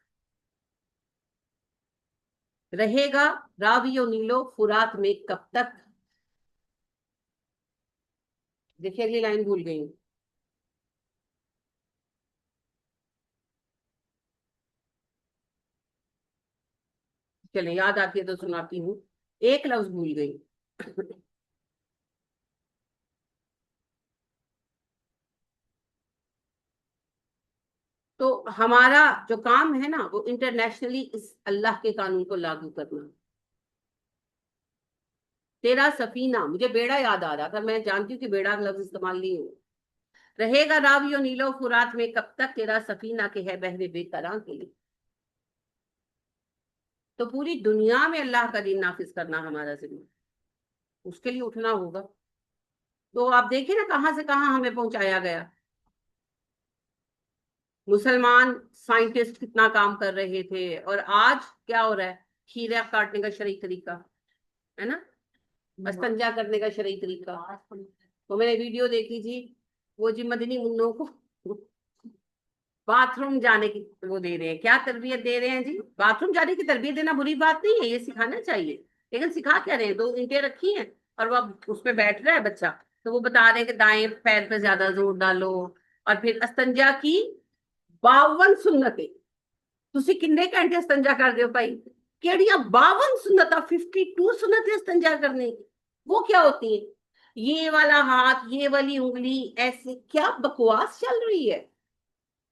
رہے گا راوی و نیلو فرات میں کب تک؟ دیکھیے اگلی لائن بھول گئی ہوں۔ چلے یاد آتی ہے تو سناتی ہوں، ایک لفظ بھول گئی۔ تو ہمارا جو کام ہے نا، وہ انٹرنیشنلی اس اللہ کے قانون کو لاگو کرنا۔ تیرا سفینہ، مجھے بیڑا یاد آ رہا تھا، میں جانتی ہوں کہ بیڑا کا لفظ استعمال نہیں ہو۔ رہے گا راوی و نیلو فرات میں کب تک، تیرا سفینہ کے ہے بہرے بے قراں کے لیے۔ تو پوری دنیا میں اللہ کا دین نافذ کرنا ہمارا ذمہ، اس کے لیے اٹھنا ہوگا۔ تو آپ دیکھیں نا کہاں سے کہاں ہمیں پہنچایا گیا۔ مسلمان سائنٹسٹ کتنا کام کر رہے تھے، اور آج کیا ہو رہا ہے؟ کھیرا کاٹنے کا شرعی طریقہ ہے نا، استنجا کرنے کا شرعی طریقہ۔ تو میں نے ویڈیو دیکھی تھی، وہ جی مدنی منوں کو باتھ روم جانے کی وہ دے رہے ہیں، کیا تربیت دے رہے ہیں جی؟ باتھ روم جانے کی تربیت دینا بری بات نہیں ہے، یہ سکھانا چاہیے، لیکن سکھا کیا رہے ہیں؟ 2 اینٹیں رکھی ہیں اور وہ اس پہ بیٹھ رہا ہے بچہ، تو وہ بتا رہے ہیں کہ دائیں پیر پہ زیادہ زور ڈالو، اور پھر استنجا کی 52 سنتیں۔ تسی کنے گھنٹے استنجا کر دے ہو بھائی؟ کیڑیاں 52 سنتاں، 52 سنتیں استنجا کرنے کی، وہ کیا ہوتی ہیں؟ یہ والا ہاتھ، یہ والی انگلی، ایسے کیا بکواس چل رہی ہے؟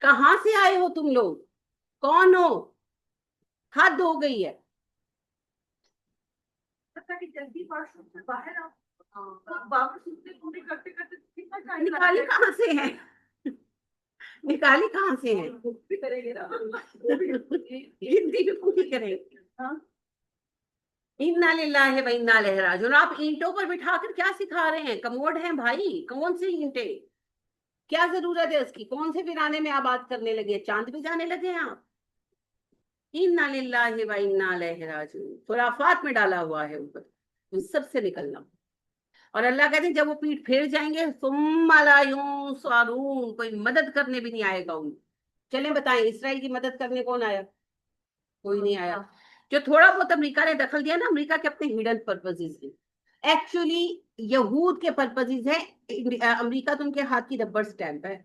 کہاں سے آئے ہو تم لوگ؟ کون ہو؟ حد ہو گئی ہے۔ کہ جلدی واش روم سے باہر آؤ، واپس سنتے پورے کرتے کرتے کتنا ٹائم نکالی کہاں سے ہیں؟ نکالی کہاں سے ہیں؟ بھی کریں گے نا ہندی بھی پوری کریں۔ ہاں انا للہ و انا الیہ راجعون۔ آپ اینٹوں پر بٹھا کر کیا سکھا رہے ہیں؟ کموڈ ہیں بھائی، کون سی اینٹیں؟ کیا ضرورت ہے اس کی؟ کون سے ویرانے میں آباد کرنے لگے؟ چاند پہ جانے لگے ہیں آپ؟ انا للہ و انا الیہ راجعون، خرافات میں ڈالا ہوا ہے اوپر، ان سب سے نکلنا۔ اور اللہ کہتے ہیں جب وہ پیٹ پھیر جائیں گے، ثم لا ینصرون، کوئی مدد کرنے بھی نہیں آئے گا ان۔ چلیں بتائیں، اسرائیل کی مدد کرنے کون آیا؟ کوئی نہیں آیا۔ جو تھوڑا بہت امریکہ نے دخل دیا نا، امریکہ کے اپنے ہڈن پرپزز ہیں، ایکچولی یہود کے پرپزز ہیں، امریکہ تو ان کے ہاتھ کی ربر سٹیمپ ہے،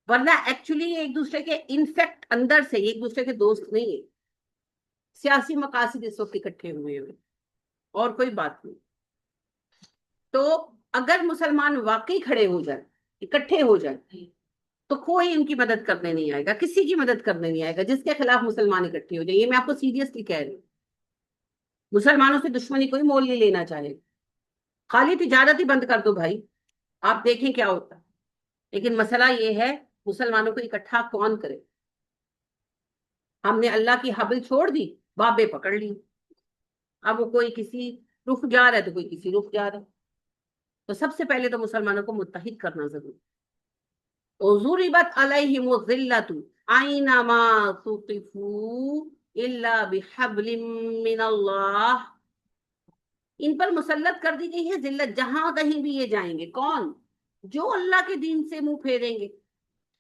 ورنہ ایکچولی ایک دوسرے کے انفیکٹ اندر سے ایک دوسرے کے دوست نہیں ہے، سیاسی مقاصد اس وقت اکٹھے ہوئے ہوئے، اور کوئی بات نہیں۔ تو اگر مسلمان واقعی کھڑے ہو جائیں، اکٹھے ہو جائیں، تو کوئی ان کی مدد کرنے نہیں آئے گا، کسی کی مدد کرنے نہیں آئے گا جس کے خلاف مسلمان اکٹھے ہو جائیں۔ یہ میں آپ کو سیریسلی کہہ رہی ہوں، مسلمانوں سے دشمنی کوئی مول نہیں لینا چاہے، خالی تجارت ہی بند کر دو بھائی، آپ دیکھیں کیا ہوتا ہے۔ لیکن مسئلہ یہ ہے مسلمانوں کو اکٹھا کون کرے؟ ہم نے اللہ کی حبل چھوڑ دی، بابے پکڑ لی، اب وہ کوئی کسی رخ جا رہا ہے تو کوئی کسی رخ جا رہا ہے۔ تو سب سے پہلے تو مسلمانوں کو متحد کرنا ضروری۔ وَضُرِبَتْ عَلَيْهِمُ الذِّلَّةُ أَيْنَمَا ثُقِفُوا إِلَّا بِحَبْلٍ مِّنَ اللَّهِ، ان پر مسلط کر دی گئی ہے ذلت، جہاں کہیں بھی یہ جائیں گے۔ کون؟ جو اللہ کے دین سے منہ پھیریں گے،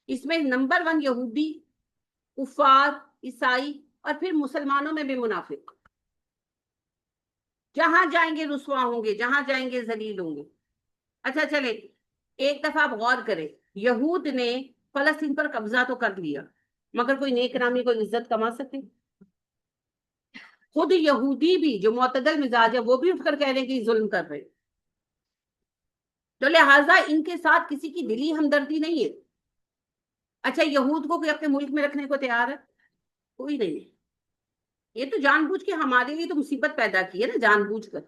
اس میں نمبر 1 یہودی، کفار، عیسائی، اور پھر مسلمانوں میں بھی منافق، جہاں جائیں گے رسوا ہوں گے، جہاں جائیں گے ذلیل ہوں گے۔ اچھا چلے، ایک دفعہ آپ غور کریں، یہود نے فلسطین پر قبضہ تو کر لیا، مگر کوئی نیک نامی، کوئی عزت کما سکے؟ خود یہودی بھی جو معتدل مزاج ہے وہ بھی اٹھ کر کہہ رہے ہیں کہ یہ ظلم کر رہے ہیں، تو لہٰذا ان کے ساتھ کسی کی دلی ہمدردی نہیں ہے۔ اچھا، یہود کو کوئی اپنے ملک میں رکھنے کو تیار ہے؟ کوئی نہیں ہے۔ یہ تو جان بوجھ کے ہمارے لیے تو مصیبت پیدا کی ہے نا، جان بوجھ کر۔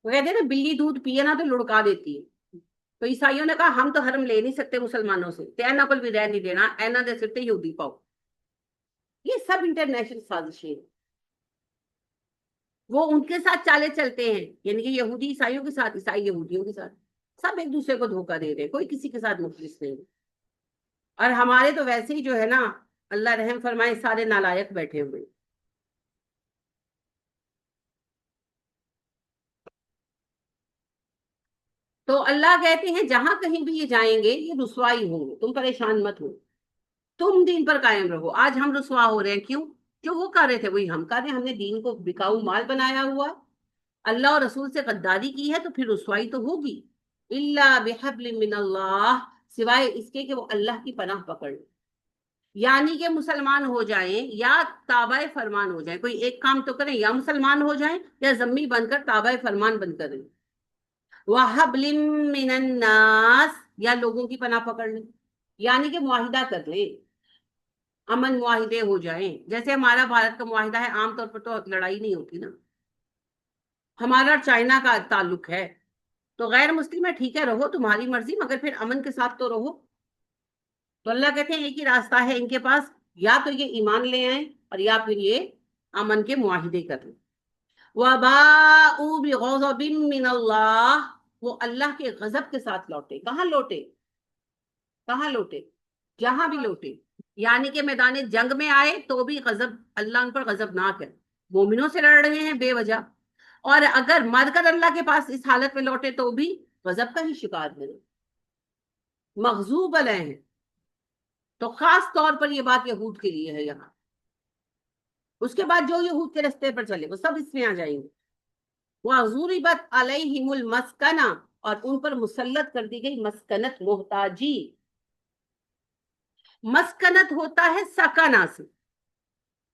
وہ کہتے ہیں نا، بلی دودھ پیے نا تو لڑکا دیتی ہے، تو عیسائیوں نے کہا ہم تو حرم لے نہیں سکتے مسلمانوں سے، تین نقل بھی رہ نہیں دینا، اینا دے سکتے یہودی پاؤ۔ یہ سب انٹرنیشنل سازشیں ہیں، وہ ان کے ساتھ چالے چلتے ہیں، یعنی کہ یہودی عیسائیوں کے ساتھ، عیسائی یہودیوں کے ساتھ، سب ایک دوسرے کو دھوکہ دے رہے ہیں، کوئی کسی کے ساتھ مخلص نہیں۔ اور ہمارے تو ویسے ہی جو ہے نا، اللہ رحم فرمائے، سارے نالائق بیٹھے ہوئے۔ تو اللہ کہتے ہیں جہاں کہیں بھی یہ جائیں گے یہ رسوائی ہوں گے، تم پریشان مت ہو، تم دین پر قائم رہو۔ آج ہم رسوا ہو رہے ہیں، کیوں؟ جو وہ کر رہے تھے وہی ہم کر رہے ہیں، ہم نے دین کو بکاؤ مال بنایا ہوا، اللہ اور رسول سے غداری کی ہے، تو پھر رسوائی تو ہوگی۔ اللہ بحبل من اللہ، سوائے اس کے کہ وہ اللہ کی پناہ پکڑ لیں، یعنی کہ مسلمان ہو جائیں یا تابع فرمان ہو جائیں، کوئی ایک کام تو کریں، یا مسلمان ہو جائیں یا ذمی بن کر تابع فرمان بن کریں، وَحَبْلٍ مِّنَ النَّاسِ، یا لوگوں کی پناہ پکڑ لیں، یعنی کہ معاہدہ کر لیں، امن معاہدے ہو جائیں، جیسے ہمارا بھارت کا معاہدہ ہے۔ عام طور پر تو لڑائی نہیں ہوتی نا، ہمارا چائنا کا تعلق ہے، تو غیر مسلم ہے، ٹھیک ہے، رہو تمہاری مرضی، مگر پھر امن کے ساتھ تو رہو۔ تو اللہ کہتے ہیں ایک ہی راستہ ہے ان کے پاس، یا تو یہ ایمان لے آئیں اور یا پھر یہ امن کے معاہدے کر لیں۔ وَبَاءُوا بِغَضَبٍ مِّنَ اللَّهِ، وہ اللہ کے غضب کے ساتھ لوٹے۔ کہاں لوٹے؟ کہاں لوٹے؟ جہاں بھی لوٹے، یعنی کہ میدان جنگ میں آئے تو بھی غضب، اللہ ان پر غضب نہ کرے، مومنوں سے لڑ رہے ہیں بے وجہ، اور اگر مر کر اللہ کے پاس اس حالت میں لوٹے تو بھی غضب کا ہی شکار ہے، مغضوب علیہ ہیں۔ تو خاص طور پر یہ بات یہود کے لیے ہے یہاں، اس کے بعد جو یہود کے رستے پر چلے وہ سب اس میں آ جائیں گے۔ وَضُرِبَتْ عَلَيْهِمُ الْمَسْكَنَةُ، اور ان پر مسلط کر دی گئی مسکنت، محتاجی۔ مسکنت ہوتا ہے سکانہ سے،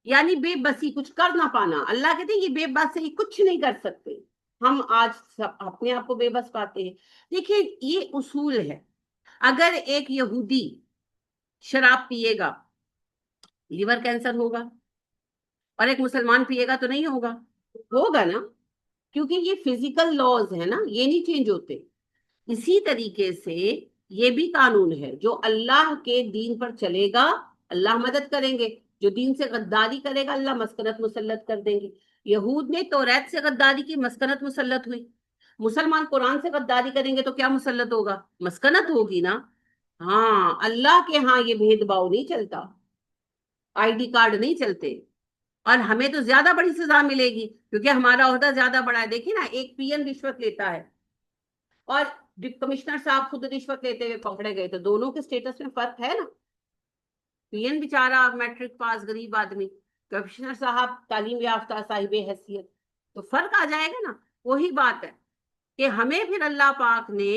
یعنی بے بسی، کچھ کر نہ پانا۔ اللہ کہتے ہیں یہ بے بس ہے، یہ کچھ نہیں کر سکتے۔ ہم آج سب اپنے آپ کو بے بس پاتے ہیں۔ دیکھیں یہ اصول ہے، اگر ایک یہودی شراب پیے گا لیور کینسر ہوگا، اور ایک مسلمان پیے گا تو نہیں ہوگا؟ ہوگا نا، کیونکہ یہ فزیکل لاز ہے نا، یہ نہیں چینج ہوتے۔ اسی طریقے سے یہ بھی قانون ہے، جو اللہ کے دین پر چلے گا اللہ مدد کریں گے، جو دین سے غداری کرے گا اللہ مسکنت مسلط کر دیں گے۔ یہود نے توریت سے غداری کی، مسکنت مسلط ہوئی۔ مسلمان قرآن سے غداری کریں گے تو کیا مسلط ہوگا؟ مسکنت ہوگی نا۔ ہاں، اللہ کے ہاں یہ بھید بھاؤ نہیں چلتا، آئی ڈی کارڈ نہیں چلتے، اور ہمیں تو زیادہ بڑی سزا ملے گی کیونکہ ہمارا عہدہ زیادہ بڑا ہے۔ دیکھیں نا، ایک پی این رشوت لیتا ہے اور کمشنر صاحب خود رشوت لیتے ہوئے پکڑے گئے، تو دونوں کے سٹیٹس میں فرق ہے نا۔ پی این بیچارہ میٹرک پاس غریب آدمی، کمشنر صاحب تعلیم یافتہ صاحب حیثیت، تو فرق آ جائے گا نا۔ وہی بات ہے کہ ہمیں پھر اللہ پاک نے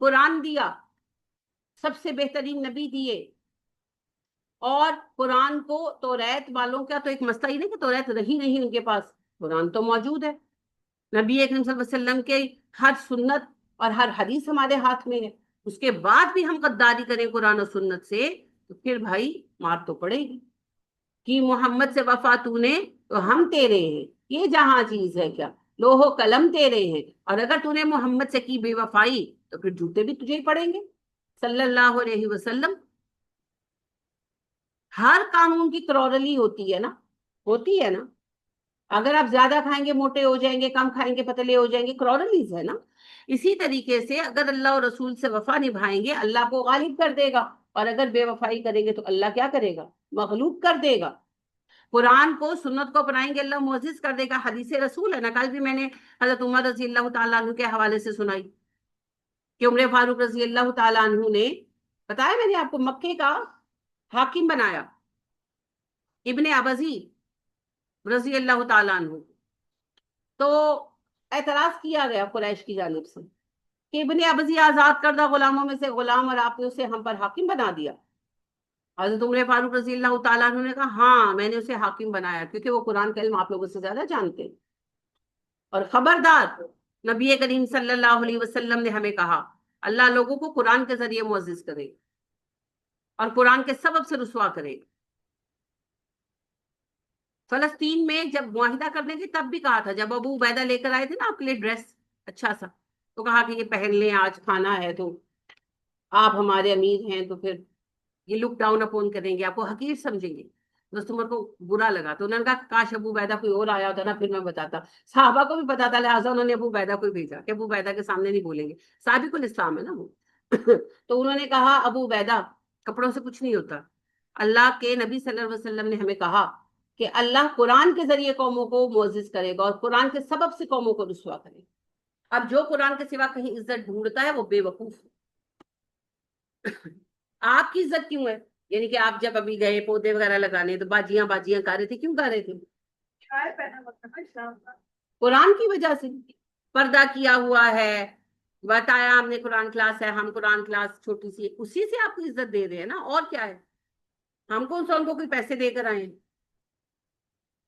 قرآن دیا، سب سے بہترین نبی دیے، اور قرآن کو توریت والوں کا تو ایک مسئلہ ہی نہیں کہ توریت رہی نہیں ان کے پاس، قرآن تو موجود ہے، نبی اکرم صلی اللہ علیہ وسلم کے ہر سنت اور ہر حدیث ہمارے ہاتھ میں ہے، اس کے بعد بھی ہم غداری کریں قرآن و سنت سے تو پھر بھائی مار تو پڑے گی۔ کہ محمد سے وفا تو نے تو ہم تیرے ہیں، یہ جہاں چیز ہے کیا، لوہ و قلم تیرے ہیں، اور اگر تو نے محمد سے کی بے وفائی تو پھر جوتے بھی تجھے ہی پڑیں گے صلی اللہ علیہ وسلم۔ ہر قانون کی کرورلی ہوتی ہے نا، ہوتی ہے نا۔ اگر آپ زیادہ کھائیں گے موٹے ہو جائیں گے، کم کھائیں گے پتلے ہو جائیں گے، کرورلیز ہے نا۔ اسی طریقے سے اگر اللہ اور رسول سے وفا نبھائیں گے اللہ کو غالب کر دے گا، اور اگر بے وفائی کریں گے تو اللہ کیا کرے گا؟ مغلوب کر دے گا۔ قرآن کو سنت کو اپنائیں گے اللہ معزز کر دے گا۔ حدیث رسول ہے نا، کل بھی میں نے حضرت عمر رضی اللہ تعالیٰ عنہ کے حوالے سے سنائی کہ عمر فاروق رضی اللہ تعالیٰ عنہ نے بتایا میں نے آپ کو مکے کا حاکم بنایا ابن ابزی رضی اللہ تعالیٰ عنہ. تو اعتراض کیا گیا قریش کی جانب سے کہ ابن ابزی آزاد کردہ غلاموں میں سے غلام اور آپ نے اسے ہم پر حاکم بنا دیا. حضرت عمر فاروق رضی اللہ تعالیٰ عنہ نے کہا ہاں میں نے اسے حاکم بنایا کیونکہ وہ قرآن کا علم آپ لوگوں سے زیادہ جانتے ہیں. اور خبردار نبی کریم صلی اللہ علیہ وسلم نے ہمیں کہا اللہ لوگوں کو قرآن کے ذریعے معزز کرے اور قرآن کے سبب سے رسوا کرے. فلسطین میں جب معاہدہ کرنے کے تب بھی کہا تھا جب ابو عبیدہ لے کر آئے تھے نا آپ کے لیے ڈریس اچھا سا تو کہا کہ یہ پہن لیں آج کھانا ہے تو آپ ہمارے امیر ہیں تو پھر یہ لک ڈاؤن اپون کریں گے آپ کو حقیر سمجھیں گے. دوست عمر کو برا لگا تو انہوں نے کہا کاش ابو عبیدہ کوئی اور آیا ہوتا نا پھر میں بتاتا. صحابہ کو بھی پتا تھا لہٰذا انہوں نے ابو عبیدہ کو بھیجا کہ ابو عبیدہ کے سامنے نہیں بولیں گے سابق الاسلام ہے نا وہ. تو انہوں نے کہا ابو عبیدہ کپڑوں سے کچھ نہیں ہوتا. اللہ کے نبی صلی اللہ علیہ وسلم نے ہمیں کہا کہ اللہ قرآن کے ذریعے قوموں کو معزز کرے گا اور قرآن کے سبب سے قوموں کو رسوا کرے گا. اب جو قرآن کے سوا کہیں عزت ڈھونڈتا ہے وہ بے وقوف ہے. آپ کی عزت کیوں ہے؟ یعنی کہ آپ جب ابھی گئے پودے وغیرہ لگانے تو باجیاں باجیاں گا رہے تھے کیوں گا رہے تھے؟ شاید پہنا ہوتا ہے اسلام کا. قرآن کی وجہ سے پردہ کیا ہوا ہے بتایا ہم نے قرآن کلاس ہے ہم قرآن کلاس چھوٹی سی اسی سے آپ کو عزت دے رہے ہیں نا اور کیا ہے. ہم کون سا ان کو کوئی پیسے دے کر آئے ہیں.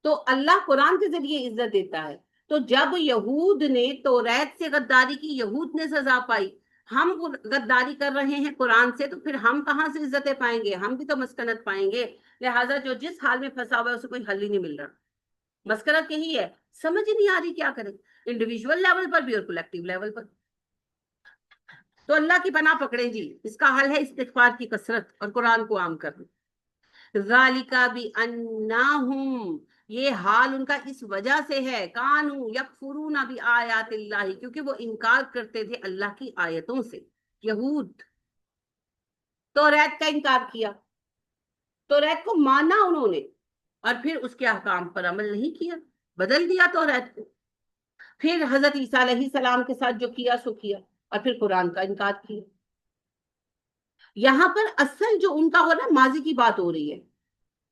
تو اللہ قرآن کے ذریعے عزت دیتا ہے. تو جب یہود نے توریت سے غداری کی یہود نے سزا پائی ہم غداری کر رہے ہیں قرآن سے تو پھر ہم کہاں سے عزتیں پائیں گے؟ ہم بھی تو مسکنت پائیں گے. لہٰذا جو جس حال میں پھنسا ہوا ہے اسے کوئی حل ہی نہیں مل رہا. مسکنت یہی ہے سمجھ ہی نہیں آ رہی کیا کریں انڈیویجول لیول پر بھی اور کولیکٹیو لیول پر. تو اللہ کی پناہ پکڑیں جی. اس کا حل ہے استغفار کی کثرت اور قرآن کو عام کرنا. ذالک بانہم یہ حال ان کا اس وجہ سے ہے کانوا یکفرون بآیات اللہ کیونکہ وہ انکار کرتے تھے اللہ کی آیتوں سے. یہود توریت کا انکار کیا توریت کو مانا انہوں نے اور پھر اس کے احکام پر عمل نہیں کیا بدل دیا توریت کو. پھر حضرت عیسیٰ علیہ السلام کے ساتھ جو کیا سو کیا اور پھر قرآن کا انکار کیا. یہاں پر اصل جو ان کا ہو رہا ہے ماضی کی بات ہو رہی ہے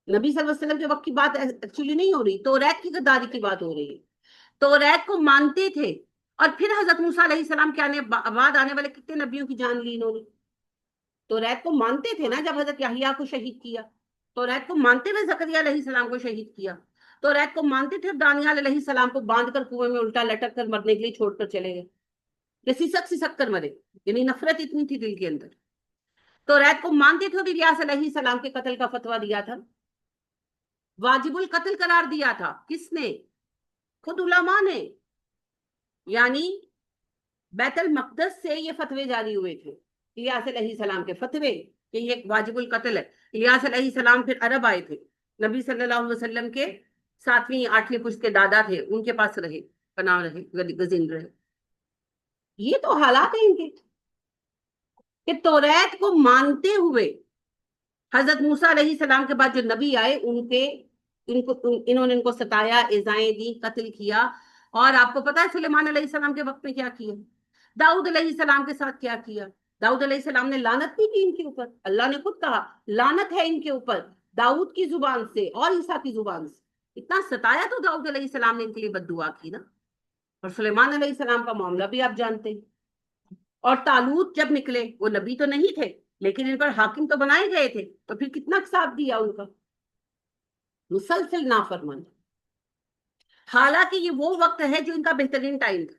نبی صلی اللہ علیہ وسلم کے وقت کی بات ایکچولی نہیں ہو رہی. توریت کی غداری کی بات ہو رہی ہے. توریت کو مانتے تھے اور پھر حضرت موسیٰ علیہ السلام کے بعد آنے والے کتنے نبیوں کی جان لی انہوں نے. توریت کو مانتے تھے نا جب حضرت یحییٰ کو شہید کیا. توریت کو مانتے ہوئے زکریا علیہ السلام کو شہید کیا. توریت کو مانتے تھے دانیال علیہ السلام کو باندھ کر کنویں میں الٹا لٹک کر مرنے کے لیے چھوڑ کر چلے گئے کہ سسک کر مرے. یعنی نفرت اتنی تھی دل کے اندر. توریت کو مانتے تھے اور الیاس علیہ السلام کے قتل کا فتویٰ دیا تھا واجب القتل قرار دیا تھا. کس نے؟ خود علماء نے. یعنی بیت المقدس سے یہ فتوے جاری ہوئے تھے الیاس علیہ السلام کے فتوے کہ یہ واجب القتل ہے. الیاس علیہ السلام پھر عرب آئے تھے نبی صلی اللہ علیہ وسلم کے 7ویں 8ویں پشت کے دادا تھے ان کے پاس رہے پناہ رہے گزین رہے. یہ تو حالات ہیں ان کے کہ توریت کو مانتے ہوئے حضرت موسیٰ علیہ السلام کے بعد جو نبی آئے انہوں نے ان کو ستایا ایذائیں دی قتل کیا. اور آپ کو پتا ہے سلیمان علیہ السلام کے وقت میں کیا کیا داؤد علیہ السلام کے ساتھ کیا کیا. داؤد علیہ السلام نے لعنت بھی کی ان کے اوپر. اللہ نے خود کہا لعنت ہے ان کے اوپر داؤد کی زبان سے اور عیسیٰ کی زبان سے. اتنا ستایا تو داؤد علیہ السلام نے ان کے لیے بد دعا کی نا. اور سلیمان علیہ السلام کا معاملہ بھی آپ جانتے ہیں. اور طالوت جب نکلے وہ نبی تو نہیں تھے لیکن ان پر حاکم تو بنائے گئے تھے تو پھر کتنا ساتھ دیا ان کا مسلسل نافرمان. حالانکہ یہ وہ وقت ہے جو ان کا بہترین ٹائم تھا.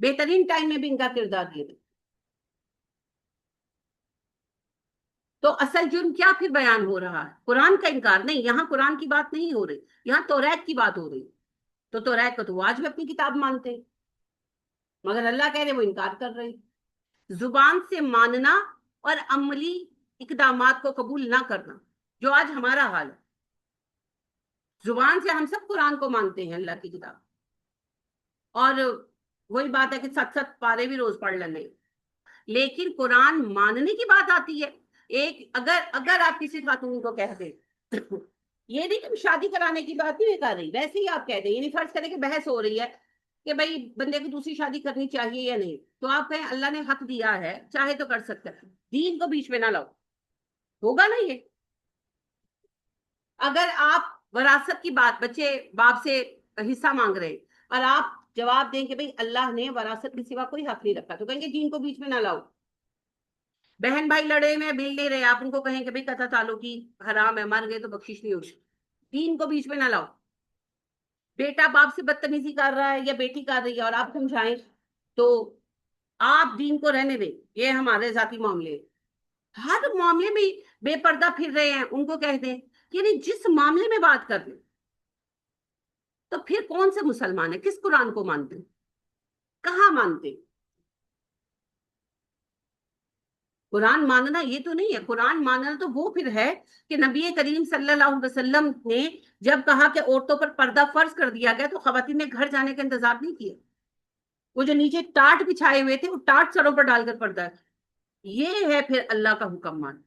بہترین ٹائم میں بھی ان کا کردار یہ تھا. تو اصل جرم کیا پھر بیان ہو رہا ہے؟ قرآن کا انکار نہیں. یہاں قرآن کی بات نہیں ہو رہی یہاں توریت کی بات ہو رہی. تو توریت کو تو آج بھی اپنی کتاب مانتے ہیں مگر اللہ کہہ رہے وہ انکار کر رہے. زبان سے ماننا اور عملی اقدامات کو قبول نہ کرنا جو آج ہمارا حال ہے. زبان سے ہم سب قرآن کو مانتے ہیں اللہ کی کتاب اور وہی بات ہے کہ 7 پارے بھی روز پڑھ لینے لیکن قرآن ماننے کی بات آتی ہے. ایک اگر آپ کسی خاتون کو کہہ دیں یہ نہیں کہ شادی کرانے کی بات نہیں کر رہی ویسے ہی آپ کہہ دیں یعنی فرض کریں کہ بحث ہو رہی ہے کہ بھائی بندے کو دوسری شادی کرنی چاہیے یا نہیں، تو آپ کہیں اللہ نے حق دیا ہے، چاہے تو کر سکتا ہے، دین کو بیچ میں نہ لاؤ، ہوگا نا یہ؟ اگر آپ وراثت کی بات، بچے باپ سے حصہ مانگ رہے ہیں اور آپ جواب دیں کہ بھئی اللہ نے وراثت کے سوا کوئی حق نہیں رکھا، تو کہیں گے دین کو بیچ میں نہ لاؤ۔ بہن بھائی لڑے میں بل نہیں رہے، آپ ان کو کہیں کہ بھئی قطع تعلقی حرام ہے، مر گئے تو بخشش نہیں ہوگی، دین کو بیچ میں نہ لاؤ۔ بیٹا باپ سے بدتمیزی کر رہا ہے یا بیٹی کر رہی ہے اور آپ سمجھائیں، تو آپ دین کو رہنے دیں، یہ ہمارے ذاتی معاملے، ہر معاملے میں بے پردہ پھر رہے ہیں ان کو کہہ دیں، یعنی جس معاملے میں بات کر لیں، تو پھر کون سے مسلمان ہیں؟ کس قرآن کو مانتے ہیں؟ کہاں مانتے ہیں؟ قرآن ماننا یہ تو نہیں ہے، قرآن ماننا تو وہ پھر ہے کہ نبی کریم صلی اللہ علیہ وسلم نے جب کہا کہ عورتوں پر پردہ فرض کر دیا گیا تو خواتین نے گھر جانے کا انتظار نہیں کیا، وہ جو نیچے ٹاٹ بچھائے ہوئے تھے وہ ٹاٹ سروں پر ڈال کر پردہ ہے۔ یہ ہے پھر اللہ کا حکم ماننا۔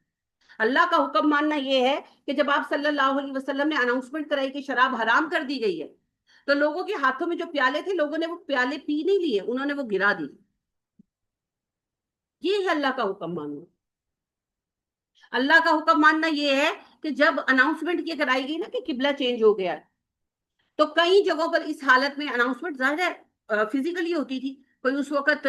اللہ کا حکم ماننا یہ ہے کہ جب آپ صلی اللہ علیہ وسلم نے اناؤنسمنٹ کرائی کہ شراب حرام کر دی گئی ہے، تو لوگوں کے ہاتھوں میں جو پیالے تھے لوگوں نے وہ پیالے پی نہیں لیے، انہوں نے وہ گرا دی۔ یہ ہے اللہ کا حکم ماننا۔ اللہ کا حکم ماننا یہ ہے کہ جب اناؤنسمنٹ یہ کرائی گئی نا کہ قبلہ چینج ہو گیا، تو کئی جگہوں پر اس حالت میں اناؤنسمنٹ ظاہر ہے فزیکلی ہوتی تھی، کوئی اس وقت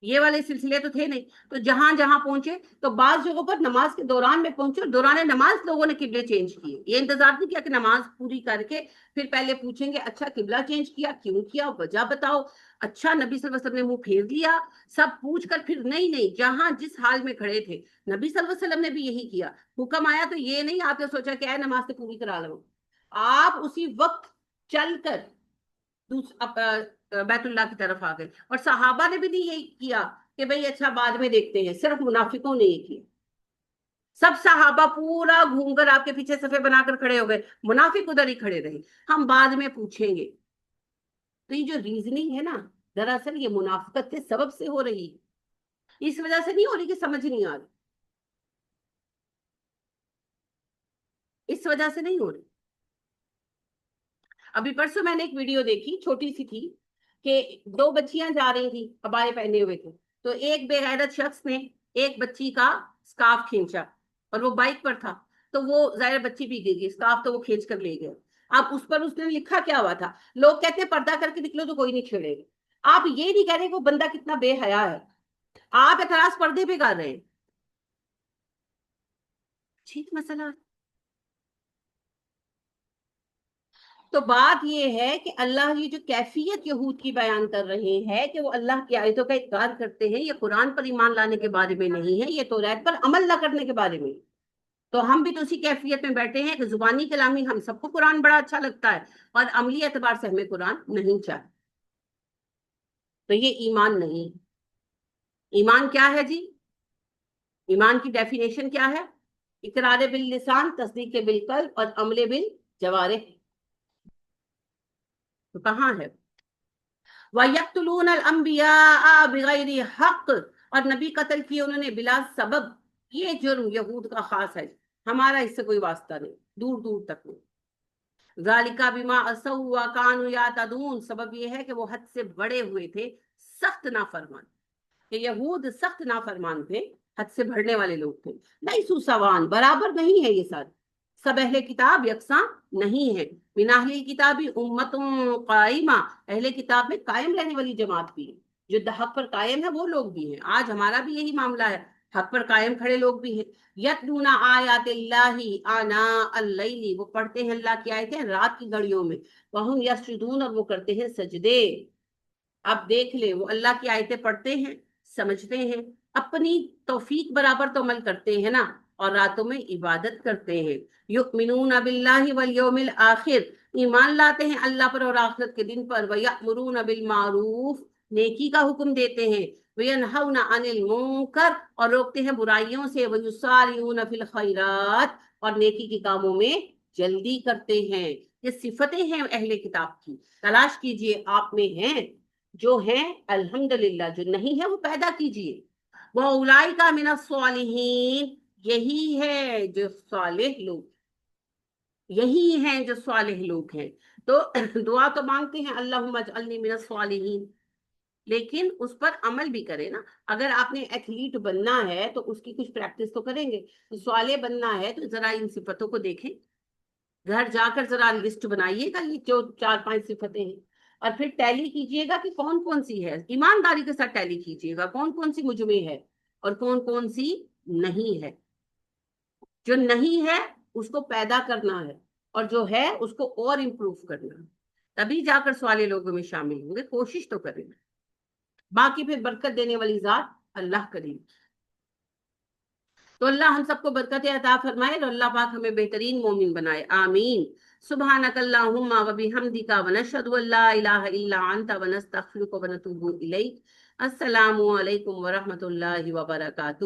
یہ والے سلسلے تو تھے نہیں، تو جہاں جہاں پہنچے تو بعض جگہوں پر نماز کے دوران میں پہنچے اور دوران نماز لوگوں نے قبلے چینج کیے، یہ انتظار نہیں کیا کہ نماز پوری کر کے پھر پہلے پوچھیں گے اچھا قبلہ چینج کیا کیوں کیا، وجہ بتاؤ، اچھا نبی صلی اللہ علیہ وسلم نے منہ پھیر لیا، سب پوچھ کر پھر نہیں جہاں جس حال میں کھڑے تھے نبی صلی اللہ علیہ وسلم نے بھی یہی کیا، حکم آیا تو یہ نہیں آپ نے سوچا کہ اے نماز سے پوری کرا لو، آپ اسی وقت چل کر بیت اللہ کی طرف آ گئے، اور صحابہ نے بھی نہیں یہی کیا کہ بھئی اچھا بعد میں دیکھتے ہیں، صرف منافقوں نے یہ کیا، سب صحابہ پورا گھوم کر آپ کے پیچھے صفے بنا کر کھڑے ہو گئے، منافق ادھر ہی کھڑے رہے، ہم بعد میں پوچھیں گے۔ تو یہ جو ریزننگ ہے نا، دراصل یہ منافقت کے سبب سے ہو رہی ہے، اس وجہ سے نہیں ہو رہی کہ سمجھ نہیں آ رہی، اس وجہ سے نہیں ہو رہی۔ ابھی پرسوں میں نے ایک ویڈیو دیکھی، چھوٹی سی تھی، کہ دو بچیاں جا رہی تھی، عبائے پہنے ہوئے تھے، تو ایک بے غیرت شخص نے ایک بچی کا سکارف کھینچا اور وہ بائک پر تھا، تو وہ ظاہر بچی بھی گر گئی، سکارف تو وہ کھینچ کر لے گئے۔ اب اس پر اس نے لکھا کیا ہوا تھا، لوگ کہتے ہیں پردہ کر کے نکلو تو کوئی نہیں چھیڑے گا، آپ یہ نہیں کہہ رہے کہ وہ بندہ کتنا بے حیا ہے، آپ اعتراض پردے پہ کر رہے ہیں، ٹھیک مسئلہ۔ تو بات یہ ہے کہ اللہ یہ جو کیفیت یہود کی بیان کر رہے ہیں کہ وہ اللہ کی آیتوں کا انکار کرتے ہیں، یہ قرآن پر ایمان لانے کے بارے میں نہیں ہے، یہ توریت پر عمل نہ کرنے کے بارے میں۔ تو ہم بھی تو اسی کیفیت میں بیٹھے ہیں کہ زبانی کلامی ہم سب کو قرآن بڑا اچھا لگتا ہے اور عملی اعتبار سے ہمیں قرآن نہیں چاہے، تو یہ ایمان نہیں۔ ایمان کیا ہے جی؟ ایمان کی ڈیفینیشن کیا ہے؟ اقرار باللسان، تصدیق بالقلب اور عمل بالجوارح، تو کہاں ہے؟ وَيَقْتُلُونَ الْأَنْبِيَاءَ بِغَيْرِ حق، اور نبی قتل کیے انہوں نے بلا سبب، یہ جرم یہود کا خاص ہے، ہمارا اس سے کوئی واسطہ نہیں، دور دور تک نہیں۔ ذَلِكَ بِمَا عَصَوْا وَكَانُوا يَعْتَدُونَ، سبب یہ ہے کہ وہ حد سے بڑے ہوئے تھے، سخت نافرمان، کہ یہود سخت نافرمان تھے، حد سے بڑھنے والے لوگ تھے۔ لیسوا سواء، برابر نہیں ہے یہ سارے، سب اہل کتاب یکساں نہیں ہے۔ من اہل کتابی امت قائمہ، اہل کتاب میں قائم رہنے والی جماعت بھی ہے، جو حق پر قائم ہے وہ لوگ بھی ہیں، آج ہمارا بھی یہی معاملہ ہے، حق پر قائم کھڑے لوگ بھی ہیں۔ یتلون آیات اللہ آناء اللیل، وہ پڑھتے ہیں اللہ کی آیتیں رات کی گھڑیوں میں، وہم یسجدون، اور وہ کرتے ہیں سجدے۔ اب دیکھ لیں، وہ اللہ کی آیتیں پڑھتے ہیں، سمجھتے ہیں، اپنی توفیق برابر تو عمل کرتے ہیں نا، اور راتوں میں عبادت کرتے ہیں۔ یؤمنون باللہ والیوم الآخر، ایمان لاتے ہیں اللہ پر اور آخرت کے دن پر۔ ویأمرون بالمعروف، نیکی کا حکم دیتے ہیں۔ وینہون عن المنکر، اور روکتے ہیں برائیوں سے۔ ویسارعون فی الخیرات، اور نیکی کے کاموں میں جلدی کرتے ہیں۔ یہ صفتیں ہیں اہل کتاب کی، تلاش کیجئے آپ میں ہیں، جو ہیں الحمدللہ، جو نہیں ہے وہ پیدا کیجئے۔ وَأُولَئِكَ مِنَ الصَّالِحِينَ، یہی ہے جو صالح لوگ، یہی ہیں جو صالح لوگ ہیں۔ تو دعا تو مانگتے ہیں اللہم اجعلنی من الصالحین، لیکن اس پر عمل بھی کرے نا. اگر آپ نے ایتھلیٹ بننا ہے تو اس کی کچھ پریکٹس تو کریں گے. صالح بننا ہے تو ذرا ان صفتوں کو دیکھیں، گھر جا کر ذرا لسٹ بنائیے گا یہ جو 4 5 صفتیں ہیں، اور پھر ٹیلی کیجئے گا کہ کون کون سی ہے. ایمانداری کے ساتھ ٹیلی کیجئے گا کون کون سی مجھ میں ہے اور کون کون سی نہیں ہے. جو نہیں ہے اس کو پیدا کرنا ہے، اور جو ہے اس کو اور امپروو کرنا ہے، تبھی جا کر صالح لوگوں میں شامل ہوں گے. کوشش تو کریں، باقی پھر برکت دینے والی ذات اللہ کریم. تو اللہ ہم سب کو برکت عطا فرمائے اور اللہ پاک ہمیں بہترین مومن بنائے، آمین. سبحانک اللہم و بحمدک ونشہد ان لا الہ الا انت ونستغفرک ونتوب الیک. السلام علیکم ورحمۃ اللہ وبرکاتہ.